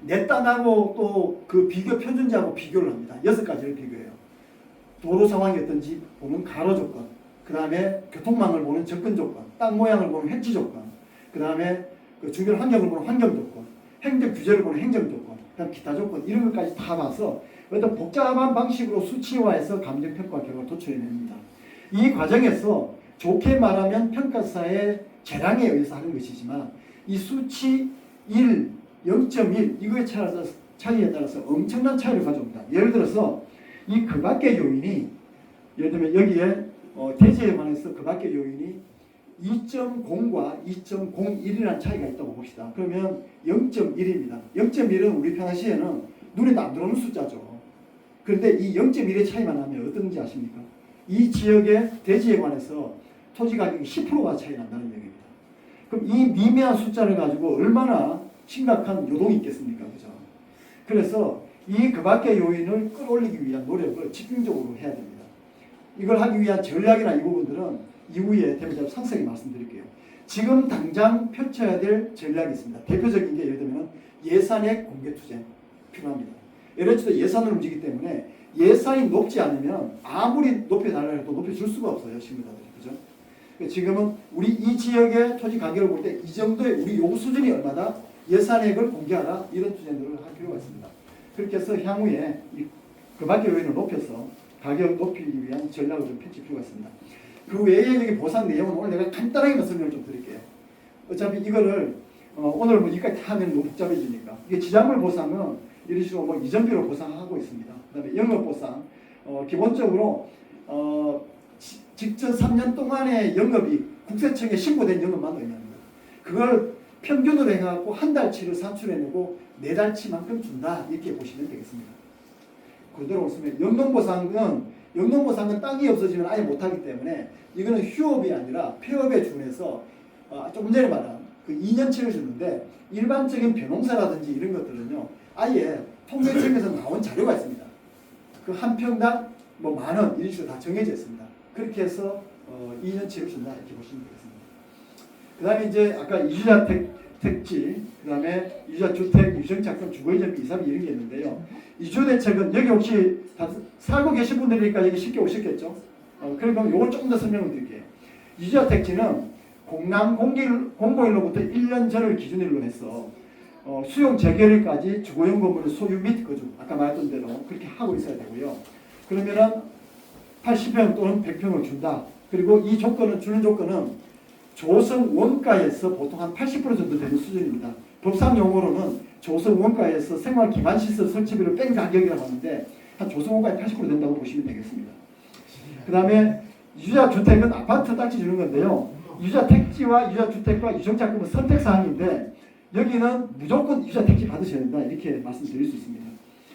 내 땅하고 또 그 비교 표준지하고 비교를 합니다. 6가지를 비교해요. 도로 상황이 어떤지 보는 가로 조건, 그 다음에 교통망을 보는 접근 조건, 땅 모양을 보는 해지 조건, 그 다음에 그 주변 환경을 보는 환경 조건, 행정 규제를 보는 행정 조건, 그 다음 기타 조건 이런 것까지 다 봐서 어떤 복잡한 방식으로 수치화해서 감정평가 결과를 도출해냅니다. 이 과정에서 좋게 말하면 평가사의 재량에 의해서 하는 것이지만 이 수치 1, 0.1 이거에 차이에 따라서 엄청난 차이를 가져옵니다. 예를 들어서 이 그 밖의 요인이 예를 들면 여기에 대지에 관해서 그 밖의 요인이 2.0과 2.01이라는 차이가 있다고 봅시다. 그러면 0.1입니다. 0.1은 우리 평상시에는 눈에 안 들어오는 숫자죠. 그런데 이 0.1의 차이만 나면 어떤지 아십니까? 이 지역의 대지에 관해서 토지 가격이 10%가 차이 난다는 얘기입니다. 그럼 이 미미한 숫자를 가지고 얼마나 심각한 요동이 있겠습니까? 그죠? 그래서 이 그 밖의 요인을 끌어올리기 위한 노력을 집중적으로 해야 됩니다. 이걸 하기 위한 전략이나 이 부분들은 이후에 대표적으로 상세히 말씀드릴게요. 지금 당장 펼쳐야 될 전략이 있습니다. 대표적인 게 예를 들면 예산의 공개 투쟁 필요합니다. LH도 예산을 움직이기 때문에 예산이 높지 않으면 아무리 높여달라 해도 높여줄 수가 없어요. 시민들이. 그죠? 지금은 우리 이 지역의 토지 가격을 볼 때 이 정도의 우리 요구 수준이 얼마다 예산액을 공개하라 이런 투쟁들을 할 필요가 있습니다. 그렇게 해서 향후에 그 밖의 요인을 높여서 가격 높이기 위한 전략을 좀 펼칠 필요가 있습니다. 그 외에 여기 보상 내용은 오늘 내가 간단하게 설명을 좀 드릴게요. 어차피 이거를 오늘 뭐 여기까지 다 하면 너무 복잡해지니까. 이게 지작물 보상은 이런 식으로 뭐 이전비로 보상하고 있습니다. 그다음에 영업 보상 기본적으로 직전 3년 동안의 영업이 국세청에 신고된 영업만 의미합니다. 그걸 평균으로 해갖고 한 달치를 산출해내고 4달치만큼 준다 이렇게 보시면 되겠습니다. 그대로 보시면 영농보상은 땅이 없어지면 아예 못하기 때문에 이거는 휴업이 아니라 폐업에 준해서 조금 전에 말한 그 2년치를 주는데 일반적인 벼농사라든지 이런 것들은요 아예 통계청에서 나온 자료가 있습니다. 그 한 평당 뭐 10,000원 이런 식으로 다 정해져 있습니다. 그렇게 해서 2년치를 준다 이렇게 보시면 되겠습니다. 그 다음에 이제 아까 이주자 택지, 그 다음에 이주자 주택, 유정착금, 주거이전비, 이사비 이런 게 있는데요. 이주대책은 여기 혹시 다 살고 계신 분들이니까 여기 쉽게 오셨겠죠? 그러면 요걸 조금 더 설명을 드릴게요. 이주자 택지는 공람 공고일로부터 1년 전을 기준으로 해서 수용 재결일까지 주거용 건물의 소유 및 거주, 아까 말했던 대로 그렇게 하고 있어야 되고요. 그러면은 80평 또는 100평을 준다. 그리고 이 조건은 주는 조건은 조성 원가에서 보통 한 80% 정도 되는 수준입니다. 법상 용어로는 조성 원가에서 생활 기반 시설 설치비를 뺀 가격이라고 하는데 한 조성 원가의 80% 된다고 보시면 되겠습니다. 그 다음에 유자 주택은 아파트 딱지 주는 건데요. 유자 택지와 유자 주택과 유정착금은 선택 사항인데 여기는 무조건 유자 택지 받으셔야 된다 이렇게 말씀드릴 수 있습니다.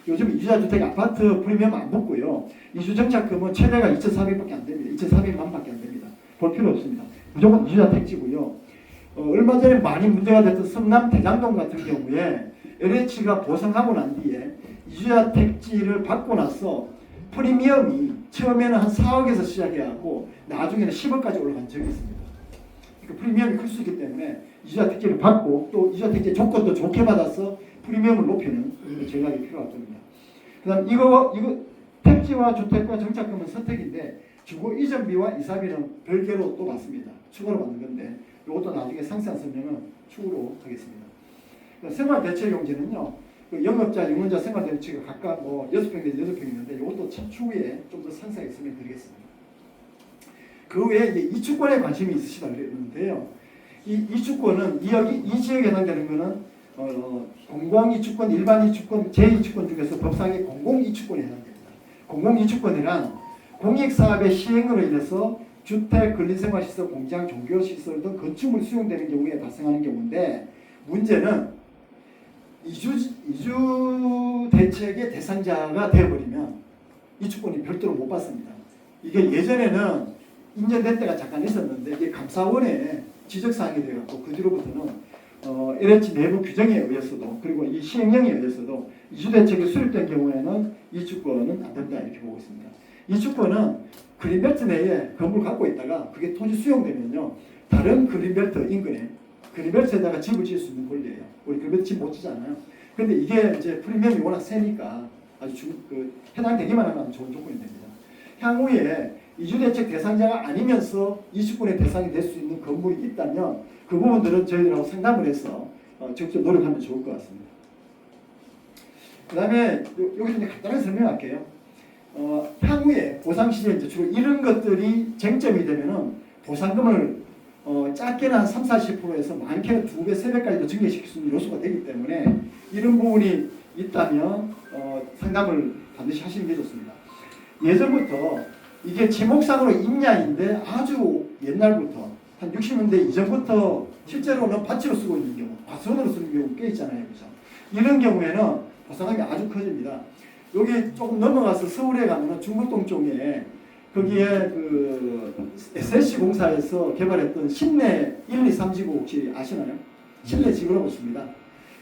요즘 유자 주택 아파트 프리미엄 안 붙고요. 이주정착금은 최대가 2,400밖에 안 됩니다. 2,400만밖에 안 됩니다. 볼 필요 없습니다. 무조건 유자 택지고요. 얼마 전에 많이 문제가 됐던 성남 대장동 같은 경우에 LH가 보상하고 난 뒤에 유자 택지를 받고 나서 프리미엄이 처음에는 한 4억에서 시작해갖고 나중에는 10억까지 올라간 적이 있습니다. 그러니까 프리미엄이 클 수 있기 때문에 유자 택지를 받고 또 유자 택지 조건도 좋게 받아서 프리미엄을 높이는 전략이 필요할 겁니다. 그 다음 이거 택지와 주택과 정착금은 선택인데 주거 이전비와 이사비는 별개로 또 받습니다. 추가로 받는 건데 이것도 나중에 상세한 설명은 추후로 하겠습니다. 생활대체용지는요. 그 영업자, 영문자 생활대체가 각각 뭐 6평 내지 8평 있는데 이것도 추후에 좀 더 상세하게 설명드리겠습니다. 그 외에 이제 이주권에 관심이 있으시다 그랬는데요. 이 주권은 이 지역에 해당되는 거는 공공이주권, 일반이주권, 제2주권 중에서 법상의 공공이주권에 해당됩니다. 공공이주권이란 공익사업의 시행으로 인해서 주택, 근린생활시설, 공장, 종교시설 등 건축물이 수용되는 경우에 발생하는 경우인데 문제는 이주 대책의 대상자가 되어버리면 이주권이 별도로 못 받습니다. 이게 예전에는 인정된 때가 잠깐 있었는데 이게 감사원의 지적사항이 되어갖고 그 뒤로부터는 LH 내부 규정에 의해서도 그리고 이 시행령에 의해서도 이주대책이 수립된 경우에는 이 주권은 안 된다 이렇게 보고 있습니다. 이 주권은 그린벨트 내에 건물을 갖고 있다가 그게 토지 수용되면요 다른 그린벨트 인근에 그린벨트에다가 집을 지을 수 있는 권리예요. 우리 그린벨트 집 못 지잖아요. 그런데 이게 이제 프리미엄이 워낙 세니까 아주 해당되기만 하면 좋은 조건이 됩니다. 향후에 이주대책 대상자가 아니면서 이주권의 대상이 될 수 있는 건물이 있다면 그 부분들은 저희들하고 상담을 해서 직접 노력하면 좋을 것 같습니다. 그 다음에 여기서 이제 간단하게 설명할게요. 향후에 보상 시에 이제 주로 이런 것들이 쟁점이 되면은 보상금을 작게는 한 30-40%에서 많게는 2배, 3배까지도 증대시킬 수 있는 요소가 되기 때문에 이런 부분이 있다면 상담을 반드시 하시는 게 좋습니다. 예전부터 이게 지목상으로 임야인데 아주 옛날부터 한 60년대 이전부터 실제로는 밭으로 쓰고 있는 경우, 과수원으로 쓰는 경우 꽤 있잖아요. 그죠? 이런 경우에는 보상금이 아주 커집니다. 여기 조금 넘어가서 서울에 가면 중북동 쪽에 거기에 그 SSC공사에서 개발했던 신내 1, 2, 3지구 혹시 아시나요? 신내 지구라고 있습니다.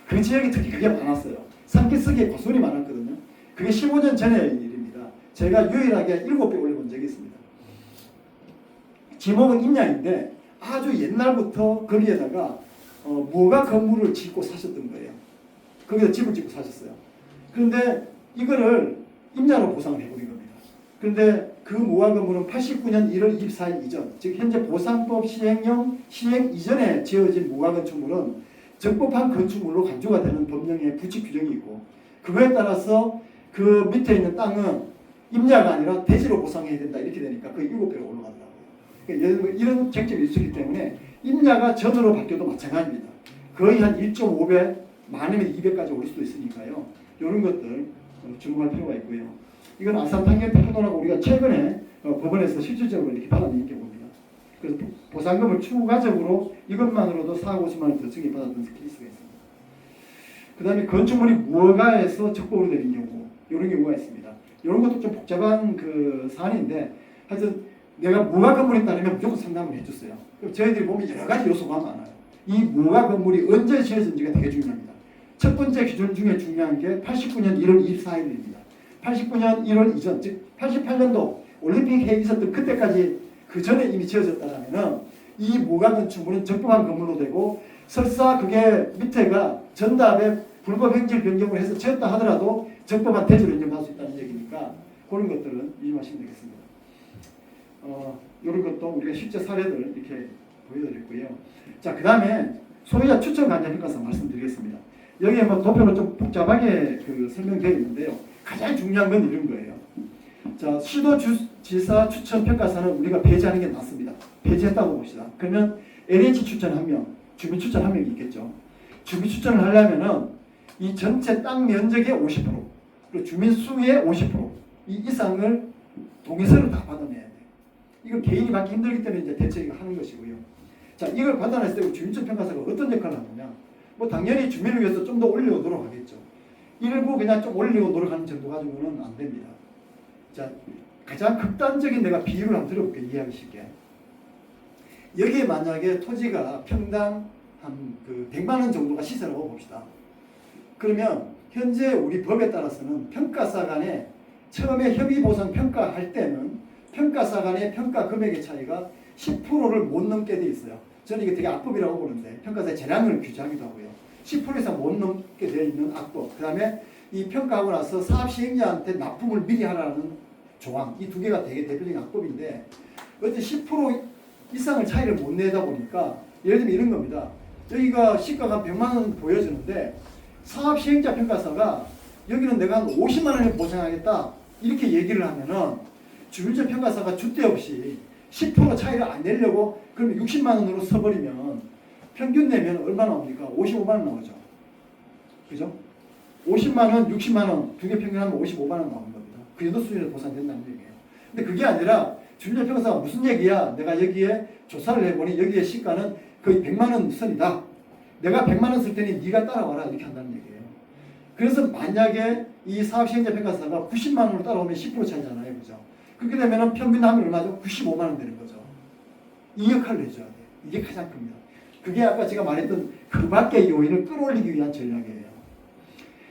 그 지역이 특히 그게 많았어요. 산기슭에 과수원이 많았거든요. 그게 15년 전의 일입니다. 제가 유일하게 7배 올려본 적이 있습니다. 지목은 임야인데 아주 옛날부터 거기에다가 무허가 건물을 짓고 사셨던 거예요. 거기다 집을 짓고 사셨어요. 그런데 이거를 임야로 보상을 해버린 겁니다. 그런데 그 무허가 건물은 89년 1월 24일 이전, 즉 현재 보상법 시행령 시행 이전에 지어진 무허가 건축물은 적법한 건축물로 간주가 되는 법령에 부칙 규정이 있고 그거에 따라서 그 밑에 있는 땅은 임야가 아니라 대지로 보상해야 된다 이렇게 되니까 거의 7배로 올라가더라고요. 그러니까 예를 들면 이런 쟁점이 있기 때문에 임야가 전으로 바뀌어도 마찬가지입니다. 거의 한 1.5배, 많으면 2배까지 올 수도 있으니까요. 이런 것들 주목할 필요가 있고요. 이건 아산 탄경 태권도라고 우리가 최근에 법원에서 실질적으로 이렇게 받아낸 경우입니다. 그래서 보상금을 추가적으로 이것만으로도 4억 50만 원 더 증액받았던 케이스가 있습니다. 그 다음에 건축물이 무허가에서 적법으로 내린 경우 이런 경우가 있습니다. 이런 것도 좀 복잡한 그 사안인데 하여튼 내가 무허가 건물에 따르면 무조건 상담을 해줬어요. 그럼 저희들이 보면 여러 가지 요소가 많아요. 이 무허가 건물이 언제 지어졌는지가 되게 중요합니다. 첫 번째 기준 중에 중요한 게 89년 1월 24일입니다. 89년 1월 이전, 즉 88년도 올림픽 회의 있었던 그때까지 그 전에 이미 지어졌다면 이 무허가 건축물은 적법한 건물로 되고 설사 그게 밑에가 전답에 불법 행질 변경을 해서 지었다 하더라도 적법한 대지로 인정할 수 있다는 얘기니까 그런 것들은 유념하시면 되겠습니다. 이런 것도 우리가 실제 사례들 이렇게 보여드렸고요. 자, 그 다음에 소유자 추천 관장평가서 말씀드리겠습니다. 여기에 뭐 도표로 좀 복잡하게 그 설명되어 있는데요. 가장 중요한 건 이런 거예요. 자, 시도지사 추천 평가서는 우리가 배제하는 게 낫습니다. 배제했다고 봅시다. 그러면 LH 추천 1명, 주민 추천 1명이 있겠죠. 주민 추천을 하려면은 이 전체 땅 면적의 50%, 그리고 주민 수의 50% 이 이상을 동의서를 다 받아내야 돼요. 이걸 개인이 받기 힘들기 때문에 이제 대책이 하는 것이고요. 자, 이걸 받아냈을 때 주민추천 평가서가 어떤 역할을 하느냐? 뭐 당연히 주민을 위해서 좀 더 올리고 노력하겠죠. 일부 그냥 좀 올리고 노력하는 정도 가지고는 안 됩니다. 자, 가장 극단적인 내가 비율을 한번 들어볼게요. 이해하기 쉽게. 여기에 만약에 토지가 평당 한 그 100만 원 정도가 시세라고 봅시다. 그러면 현재 우리 법에 따라서는 평가사 간에 처음에 협의보상 평가할 때는 평가사 간의 평가 금액의 차이가 10%를 못 넘게 돼 있어요. 저는 이게 되게 악법이라고 보는데 평가사의 재량을 규제하기도 하고요. 10% 이상 못 넘게 되어 있는 악법. 그 다음에 이 평가하고 나서 사업 시행자한테 납품을 미리 하라는 조항. 이 두 개가 되게 대표적인 악법인데 어째 10% 이상을 차이를 못 내다 보니까 예를 들면 이런 겁니다. 여기가 시가가 100만 원 보여주는데 사업 시행자 평가사가 여기는 내가 한 50만 원을 보상하겠다 이렇게 얘기를 하면은 주민적 평가사가 줏대 없이 10% 차이를 안 내려고 그러면 60만 원으로 서버리면 평균 내면 얼마 나옵니까? 55만 원 나오죠. 그죠? 50만 원, 60만 원 두 개 평균하면 55만 원 나오는 겁니다. 그 정도 수준에서 보상된다는 얘기예요. 근데 그게 아니라 주민적 평가사가 무슨 얘기야? 내가 여기에 조사를 해보니 여기에 시가는 거의 100만 원 선이다. 내가 100만 원 쓸 테니 네가 따라와라 이렇게 한다는 얘기예요. 그래서 만약에 이 사업 시행자 평가사가 90만 원으로 따라오면 10% 차이잖아요. 그죠? 그렇게 되면 평균 하면 얼마죠? 95만 원 되는 거죠. 이 역할을 해줘야 돼요. 이게 가장 큽니다. 그게 아까 제가 말했던 그 밖의 요인을 끌어올리기 위한 전략이에요.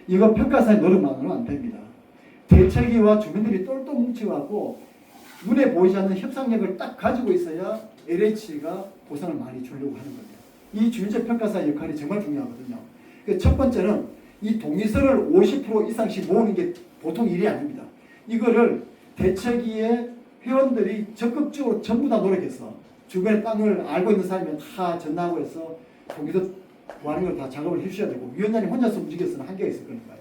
이거 평가사의 노력만으로는 안 됩니다. 대책위와 주민들이 똘똘 뭉쳐갖고 눈에 보이지 않는 협상력을 딱 가지고 있어야 LH가 보상을 많이 주려고 하는 겁니다. 이 주민적 평가사의 역할이 정말 중요하거든요. 첫 번째는 이 동의서를 50% 이상씩 모으는 게 보통 일이 아닙니다. 이거를 대책위의 회원들이 적극적으로 전부 다 노력해서 주변의 땅을 알고 있는 사람이 다 전화하고 해서 동의서 구하는 걸 다 작업을 해주셔야 되고 위원장님 혼자서 움직여서는 한계가 있을 거니까요.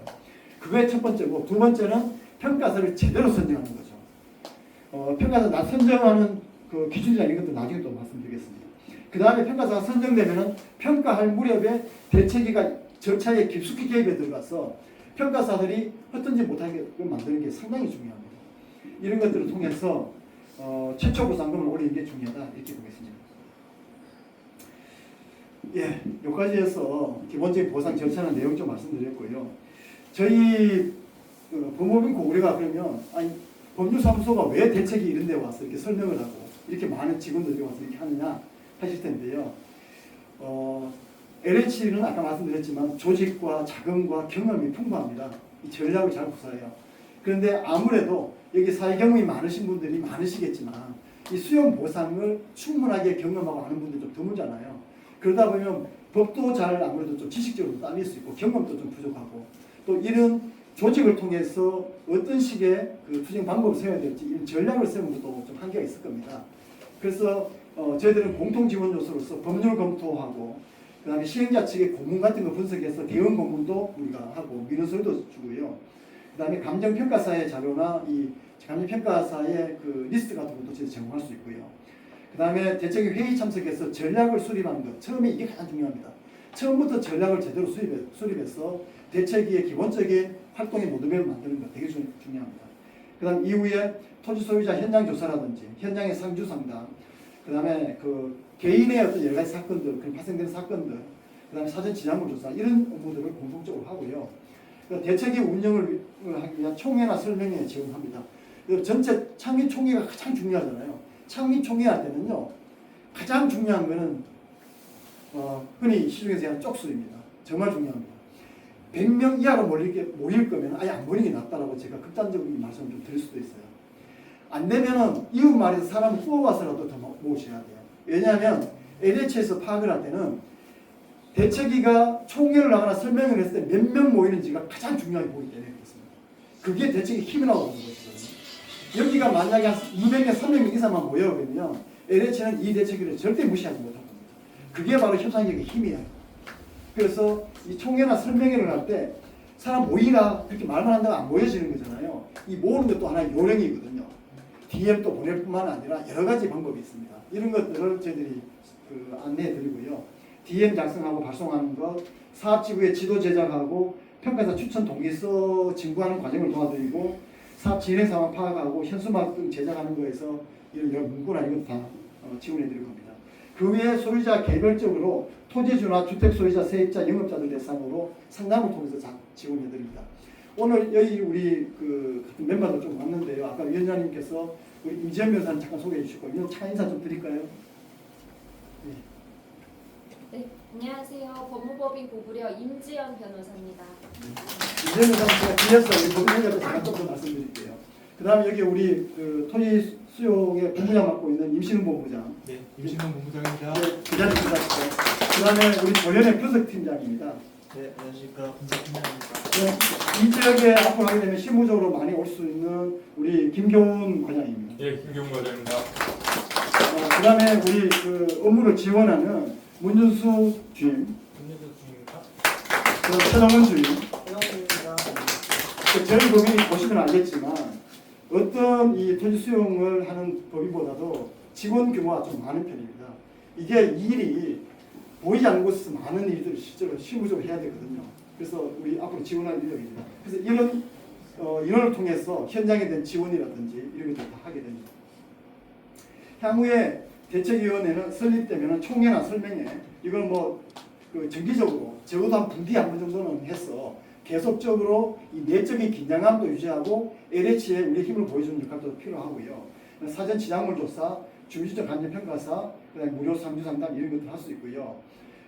그게 첫 번째고 두 번째는 평가서를 제대로 선정하는 거죠. 평가서 선정하는 그 기준이나 이런 것도 나중에 또 말씀드리겠습니다. 그 다음에 평가사가 선정되면은 평가할 무렵에 대책위가 절차에 깊숙이 개입에 들어가서 평가사들이 헛던지 못하게 만드는 게 상당히 중요합니다. 이런 것들을 통해서 최초 보상금을 올리는 게 중요하다 이렇게 보겠습니다. 예, 여기까지 해서 기본적인 보상 절차나 내용 좀 말씀드렸고요. 저희 법무부 우리가 그러면 아니 법률사무소가 왜 대책이 이런 데 와서 이렇게 설명을 하고 이렇게 많은 직원들이 와서 이렇게 하느냐 하실 텐데요. LH는 아까 말씀드렸지만 조직과 자금과 경험이 풍부합니다. 이 전략을 잘 구사해요. 그런데 아무래도 여기 사회 경험이 많으신 분들이 많으시겠지만 이 수용 보상을 충분하게 경험하고 아는 분들이 좀 드물잖아요. 그러다 보면 법도 잘 아무래도 좀 지식적으로 딸릴 수 있고 경험도 좀 부족하고 또 이런 조직을 통해서 어떤 식의 그 투쟁 방법을 세워야 될지 이런 전략을 세우는 것도 좀 한계가 있을 겁니다. 그래서 저희들은 공통 지원 요소로서 법률 검토하고 그다음에 시행자 측의 고문 같은 거 분석해서 대응 고문도 우리가 하고 민원서도 주고요. 그다음에 감정평가사의 자료나 이 감정평가사의 그 리스트 같은 것도 저희가 제공할 수 있고요. 그다음에 대책위 회의 참석해서 전략을 수립하는 것, 처음에 이게 가장 중요합니다. 처음부터 전략을 제대로 수립해서 대책위의 기본적인 활동의 모델을 만드는 것 되게 중요합니다. 그다음 이후에 토지 소유자 현장 조사라든지 현장의 상주 상담, 그다음에 그 개인의 어떤 여러 가지 사건들, 그 발생되는 사건들, 그다음에 사전 지장물 조사 이런 업무들을 공통적으로 하고요. 대책위 운영을 하기 위한 총회나 설명회 제공합니다. 전체 창립 총회가 가장 중요하잖아요. 창립 총회 할 때는요, 가장 중요한 거는 흔히 시중에서 얘기하는 쪽수입니다. 정말 중요합니다. 100명 이하로 모일 거면 아예 안 모이는 게 낫다라고 제가 극단적인 말씀을 좀 드릴 수도 있어요. 안 되면은 이웃 마을에서 사람을 뽑아서라도 더 모으셔야 돼요. 왜냐하면 LH에서 파악을 할 때는 대책위가 총회를 하거나 설명을 했을 때 몇 명 모이는지가 가장 중요하게 보기 때문에 그렇습니다. 그게 대책의 힘이라고 보는 것이거든요. 여기가 만약에 한 200명, 300명 이상만 모여오면요, LH는 이 대책위를 절대 무시하지 못할 겁니다. 그게 바로 협상력의 힘이에요. 그래서 이 총회나 설명회를 할 때 사람 모이라 그렇게 말만 한다고 안 모여지는 거잖아요. 이 모으는 것도 하나의 요령이거든요. DM 또 보낼 뿐만 아니라 여러 가지 방법이 있습니다. 이런 것들을 저희들이 안내해 드리고요. DM 작성하고 발송하는 것, 사업지구의 지도 제작하고 평가사 추천 동의서 진구하는 과정을 도와드리고 사업 진행 상황 파악하고 현수막 등 제작하는 거에서 이런 문구나 이런 다 지원해 드릴 겁니다. 그 외에 소유자 개별적으로 토지주나 주택 소유자, 세입자, 영업자들 대상으로 상담을 통해서 지원해 드립니다. 오늘 여기 우리 같은 멤버들 좀 왔는데요. 아까 위원장님께서 우리 임지연 변호사님 잠깐 소개해 주시고 이런 차 인사 좀 드릴까요? 네, 안녕하세요. 법무법인 고구려 임지연 변호사입니다. 임지연 변호사님 제가 뒤에서 법무법인한테 잠깐 좀 더 말씀드릴게요. 그 다음에 여기 우리 토지 수용의 본부장 맡고 있는 임신웅 본부장. 네, 임신웅 본부장입니다. 네, 기자님입니다. 그 다음에 우리 조련의 분석팀장입니다. 네, 안녕하십니까. 분석팀장입니다. 네, 이 지역에 앞으로 하게 되면 실무적으로 많이 올 수 있는 우리 김교훈 과장입니다. 예, 김경훈 과장입니다. 그 다음에 우리 업무를 지원하는 문준수 주임, 최동원 주임. 저희 법인이 보시면 알겠지만 어떤 이 토지 수용을 하는 법인보다도 직원 규모가 좀 많은 편입니다. 이게 일이 보이지 않는 곳에서 많은 일들을 실제로 실무적으로 해야 되거든요. 그래서 우리 앞으로 지원할 인력입니다. 그래서 이런 인원을 통해서 현장에 대한 지원이라든지 이런 것들 다 하게 됩니다. 향후에 대책위원회는 설립되면 총회나 설명회 이건 정기적으로 적어도 한 분기에 한 번 정도는 해서 계속적으로 이 내적인 긴장감도 유지하고 LH에 우리 힘을 보여주는 역할도 필요하고요. 사전 지장물 조사, 주민주적 감정평가사, 그다음에 무료 상주 상담 이런 것들 할 수 있고요.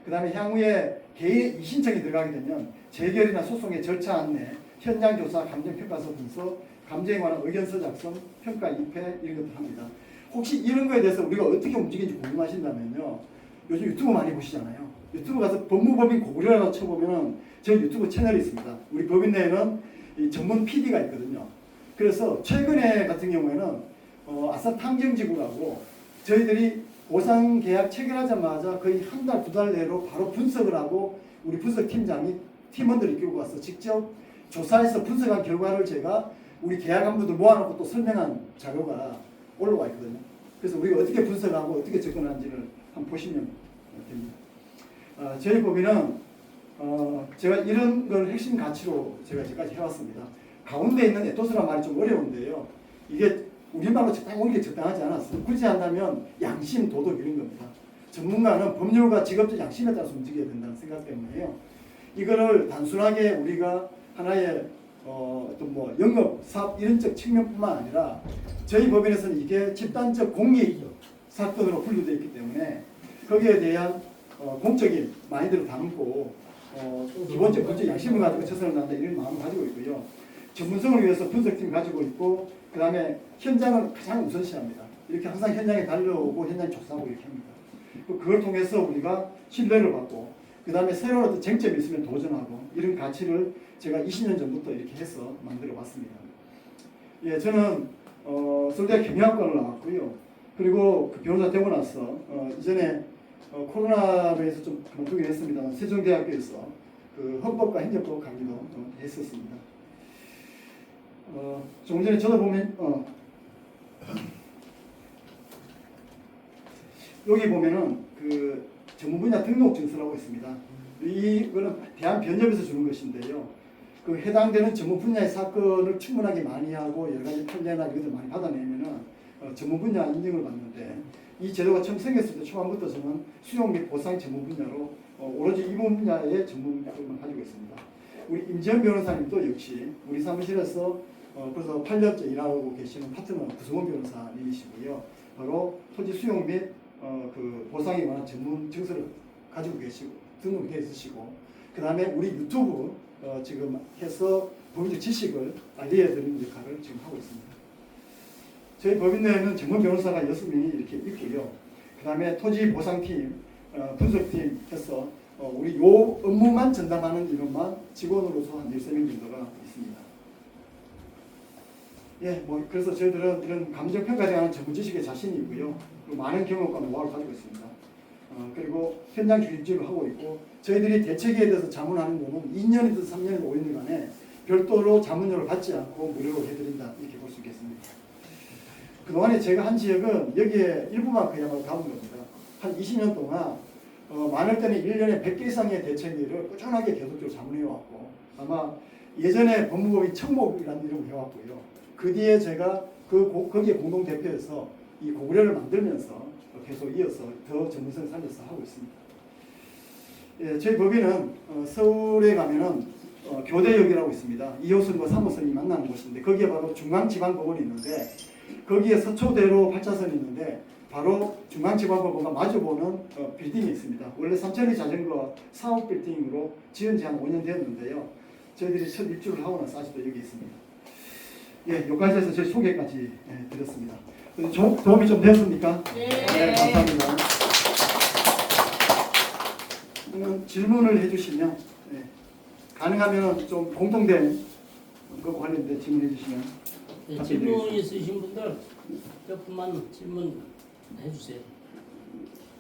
그다음에 향후에 개인 이신청이 들어가게 되면 재결이나 소송의 절차 안내, 현장 조사, 감정평가서 분석, 감정에 관한 의견서 작성, 평가 입회 이런 것들 합니다. 혹시 이런 거에 대해서 우리가 어떻게 움직이는지 궁금하신다면요. 요즘 유튜브 많이 보시잖아요. 유튜브 가서 법무법인 고구려라고 쳐보면 저희 유튜브 채널이 있습니다. 우리 법인 내에는 이 전문 PD가 있거든요. 그래서 최근에 같은 경우에는 아산 탕정지구라고 저희들이 보상 계약 체결하자마자 거의 한 달, 두 달 내로 바로 분석을 하고 우리 분석팀장이 팀원들이 끌고 와서 직접 조사해서 분석한 결과를 제가 우리 계약안부들 모아놓고 또 설명한 자료가 올라와 있거든요. 그래서 우리가 어떻게 분석하고 어떻게 접근하는지를 한번 보시면 됩니다. 저희 법인은 제가 이런 걸 핵심 가치로 제가 지금까지 해왔습니다. 가운데 있는 에토스란 말이 좀 어려운데요. 이게 우리말로 적당히 적당하지 않았어요. 굳이 한다면 양심, 도덕 이런 겁니다. 전문가는 법률과 직업적 양심에 따라서 움직여야 된다는 생각 때문에요. 이거를 단순하게 우리가 하나의 어떤 영업, 사업 이런적 측면뿐만 아니라 저희 법인에서는 이게 집단적 공익 사건으로 분류되어 있기 때문에 거기에 대한 공적인 마인드를 담고 기본적 법적 양심을 가지고 최선을 다한다 이런 마음을 가지고 있고요. 전문성을 위해서 분석팀 가지고 있고 그 다음에 현장을 가장 우선시합니다. 이렇게 항상 현장에 달려오고 현장 조사하고 이렇게 합니다. 그걸 통해서 우리가 신뢰를 받고 그 다음에 새로운 어떤 쟁점이 있으면 도전하고 이런 가치를 제가 20년 전부터 이렇게 해서 만들어 왔습니다. 예, 저는 서울대 경영학과를 나왔고요. 그리고 그 변호사 되고 나서 이전에 코로나로 해서 좀 그만두긴 했습니다만 세종대학교에서 그 헌법과 행정법 강의도 했었습니다. 조금 전에 저도 보면 여기 보면은 그 전문 분야 등록 증서라고 있습니다. 이거는 대한변협에서 주는 것인데요. 그 해당되는 전문 분야의 사건을 충분하게 많이 하고 여러 가지 판례나 이런 것들 많이 받아내면은 전문 분야 인증을 받는데 이 제도가 처음 생겼을 때 초반부터 저는 수용 및 보상 전문 분야로 오로지 이 분야의 전문성을 가지고 있습니다. 우리 임지연 변호사님도 역시 우리 사무실에서 벌써 8년째 일하고 계시는 파트너 구성원 변호사님이시고요. 바로 토지 수용 및 그 보상에 관한 전문 증서를 가지고 계시고 등록되어 있으시고 그 다음에 우리 유튜브 지금 해서 법률 지식을 알려드리는 역할을 지금 하고 있습니다. 저희 법인 내에는 전문 변호사가 6명이 이렇게 있고요. 그 다음에 토지 보상팀, 분석팀 해서 우리 요 업무만 전담하는 인원만 직원으로서 한 13명 정도가 있습니다. 예, 뭐 그래서 저희들은 이런 감정평가에 대한 전문 지식에 자신이 있고요. 그리고 많은 경험과 노하우를 가지고 있습니다. 그리고 현장 주입지를 하고 있고 저희들이 대책에 대해서 자문하는 거는 2년이든 3년이든 5년간에 별도로 자문료를 받지 않고 무료로 해드린다 이렇게 볼 수 있겠습니다. 그동안에 제가 한 지역은 여기에 일부만 그야말로 담은 겁니다. 한 20년 동안 많을 때는 1년에 100개 이상의 대책위를 꾸준하게 계속적으로 자문해왔고 아마 예전에 법무법인 청목이라는 이름을 해왔고요. 그 뒤에 제가 거기에 공동대표에서 이 고구려를 만들면서 계속 이어서 더 전문성을 살려서 하고 있습니다. 예, 저희 법인은 서울에 가면은 교대역이라고 있습니다. 2호선과 3호선이 만나는 곳인데 거기에 바로 중앙지방법원이 있는데 거기에 서초대로 8차선이 있는데 바로 중앙지방법원과 마주보는 빌딩이 있습니다. 원래 삼천리 자전거 사업 빌딩으로 지은 지 한 5년 되었는데요. 저희들이 첫 입주를 하고 나서 아직도 여기 있습니다. 예, 여기까지 해서 저희 소개까지 드렸습니다. 도움이 좀 됐습니까? 네. 네, 감사합니다. 질문을 해주시면 가능하면 좀 공통된 거 관련된 질문해 주시면 네, 질문 있으신 분들 몇 분만 질문해 주세요.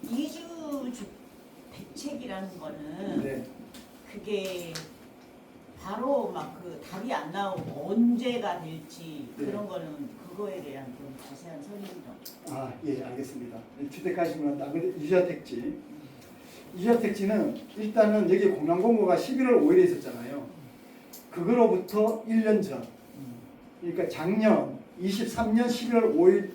이주 대책이라는 거는 네. 그게 바로 막 그 답이 안 나오고 언제가 될지 네. 그런 거는 그거에 대한 좀 자세한 설명 좀. 아, 예, 알겠습니다. 주택가시면 안 그래도 이주택지. 이주택지는 일단은 여기 공람공고가 11월 5일에 있었잖아요. 그거로부터 1년 전. 그러니까 작년 23년 11월 5일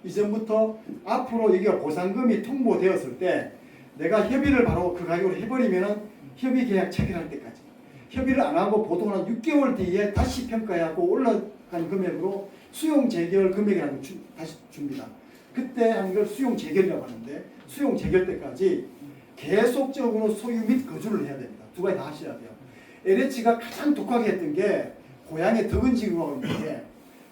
이전부터 앞으로 여기가 보상금이 통보되었을 때 내가 협의를 바로 그 가격으로 해버리면은 협의 계약 체결할 때까지. 협의를 안 하고 보통 한 6개월 뒤에 다시 평가하고 올라간 금액으로 수용 재결 금액이라는 걸 다시 줍니다. 그때 하는 걸 수용 재결이라고 하는데 수용 재결 때까지 계속적으로 소유 및 거주를 해야 됩니다. 두 가지 다 하셔야 돼요. LH가 가장 독하게 했던 게 고향의 덕은지구라고 있는데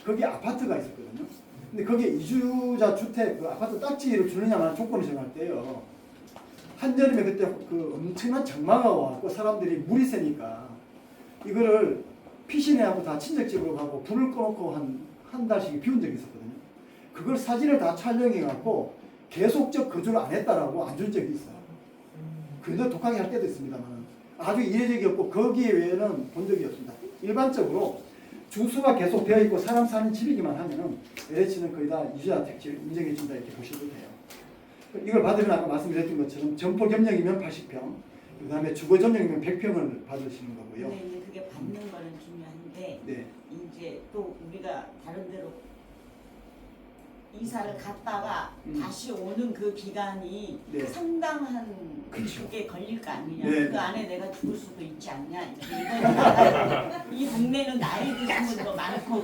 거기 아파트가 있었거든요. 근데 거기에 이주자 주택 그 아파트 딱지를 주느냐만 조건을 정할 때요. 한여름에 그때 그 엄청난 장마가 와갖고 사람들이 물이 새니까 이거를 피신해하고 다 친척집으로 가고 불을 꺼놓고 한 달씩 비운 적이 있었거든요. 그걸 사진을 다 촬영해갖고 계속적 거주를 안 했다라고 안 준 적이 있어요. 굉장히 독하게 할 때도 있습니다만 아주 이례적이었고 거기에 외에는 본 적이 없습니다. 일반적으로 주수가 계속 되어 있고 사람 사는 집이기만 하면은 LH는 거의 다 이주자 택지를 인정해 준다 이렇게 보셔도 돼요. 이걸 받으면 아까 말씀드렸던 것처럼 점포 겸용이면 80평, 그 다음에 주거 점용이면 100평을 받으시는 거고요. 근데 그게 받는 거는 중요한데 네. 이제 또 우리가 다른 데로 이사를 갔다가 다시 오는 그 기간이 네. 상당한 그렇죠. 그게 걸릴 거 아니냐. 네. 그 안에 내가 죽을 수도 있지 않냐. 이 동네는 나이 드신 분도 많고